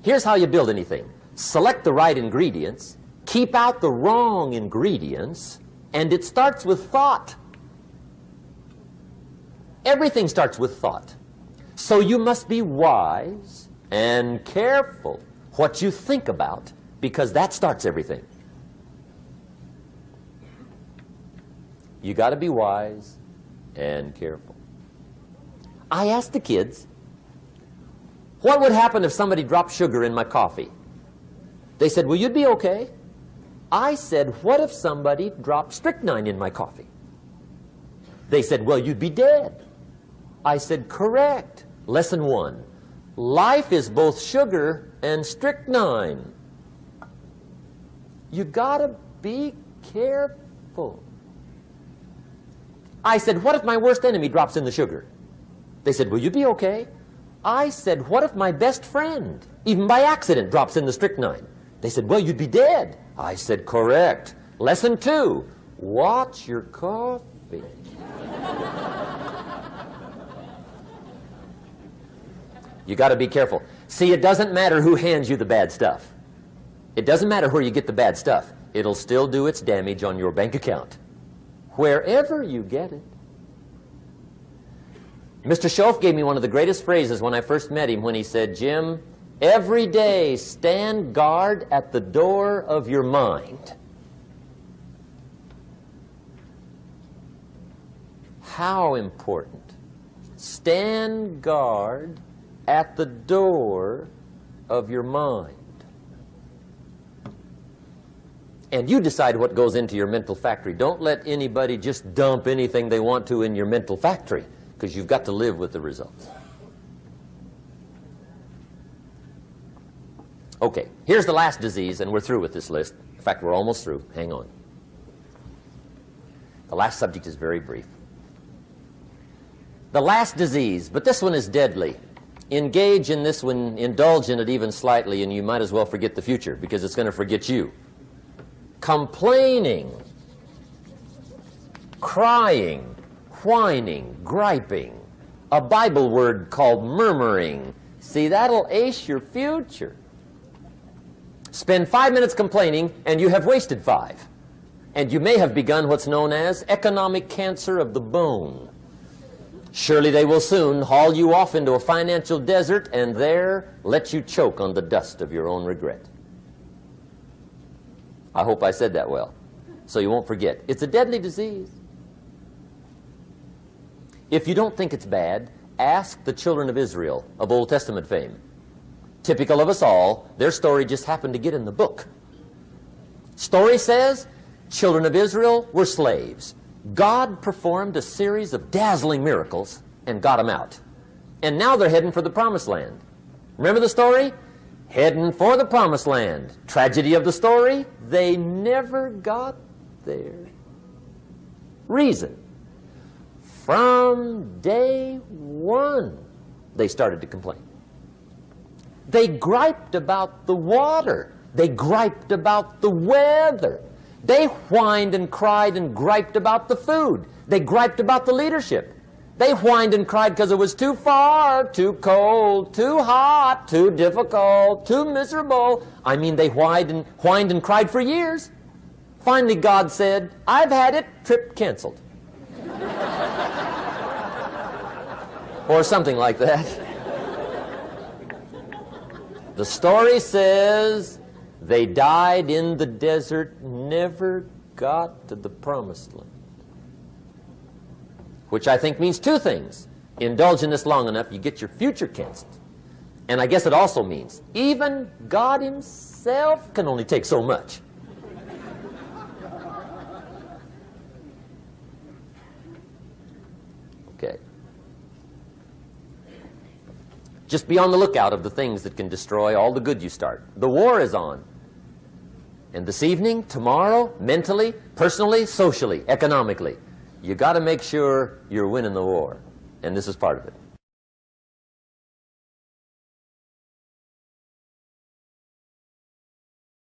Here's how you build anything. Select the right ingredients, keep out the wrong ingredients, and it starts with thought. Everything starts with thought. So you must be wise and careful what you think about, because that starts everything. You got to be wise and careful. I asked the kids, what would happen if somebody dropped sugar in my coffee? They said, well, you'd be okay. I said, what if somebody dropped strychnine in my coffee? They said, well, you'd be dead. I said, correct. Lesson 1. Life is both sugar and strychnine. You gotta be careful. I said, what if my worst enemy drops in the sugar? They said, will you be okay? I said, what if my best friend, even by accident, drops in the strychnine? They said, well, you'd be dead. I said, correct. Lesson 2, watch your coffee. You got to be careful. See, it doesn't matter who hands you the bad stuff. It doesn't matter where you get the bad stuff. It'll still do its damage on your bank account, wherever you get it. Mr. Shoaff gave me one of the greatest phrases when I first met him when he said, Jim, every day stand guard at the door of your mind. How important. Stand guard at the door of your mind. And you decide what goes into your mental factory. Don't let anybody just dump anything they want to in your mental factory, because you've got to live with the results. Okay, here's the last disease, and we're through with this list. In fact, we're almost through. Hang on. The last subject is very brief. The last disease, but this one is deadly. Engage in this one, indulge in it even slightly, and you might as well forget the future, because it's going to forget you. Complaining, crying, whining, griping, a Bible word called murmuring. See, that'll ace your future. Spend 5 minutes complaining, and you have wasted 5. And you may have begun what's known as economic cancer of the bone. Surely they will soon haul you off into a financial desert and there let you choke on the dust of your own regret. I hope I said that well, so you won't forget. It's a deadly disease. If you don't think it's bad, ask the children of Israel of Old Testament fame. Typical of us all, their story just happened to get in the book. Story says, children of Israel were slaves. God performed a series of dazzling miracles and got them out. And now they're heading for the promised land. Remember the story? Heading for the promised land. Tragedy of the story, they never got there. Reason. From day one, they started to complain. They griped about the water. They griped about the weather. They whined and cried and griped about the food. They griped about the leadership. They whined and cried because it was too far, too cold, too hot, too difficult, too miserable. I mean, they whined and cried for years. Finally, God said, I've had it, trip canceled. Or something like that. The story says they died in the desert, never got to the promised land. Which I think means 2 things. Indulge in this long enough, you get your future canceled. And I guess it also means even God himself can only take so much. Okay. Just be on the lookout of the things that can destroy all the good you start. The war is on. And this evening, tomorrow, mentally, personally, socially, economically, you got to make sure you're winning the war. And this is part of it.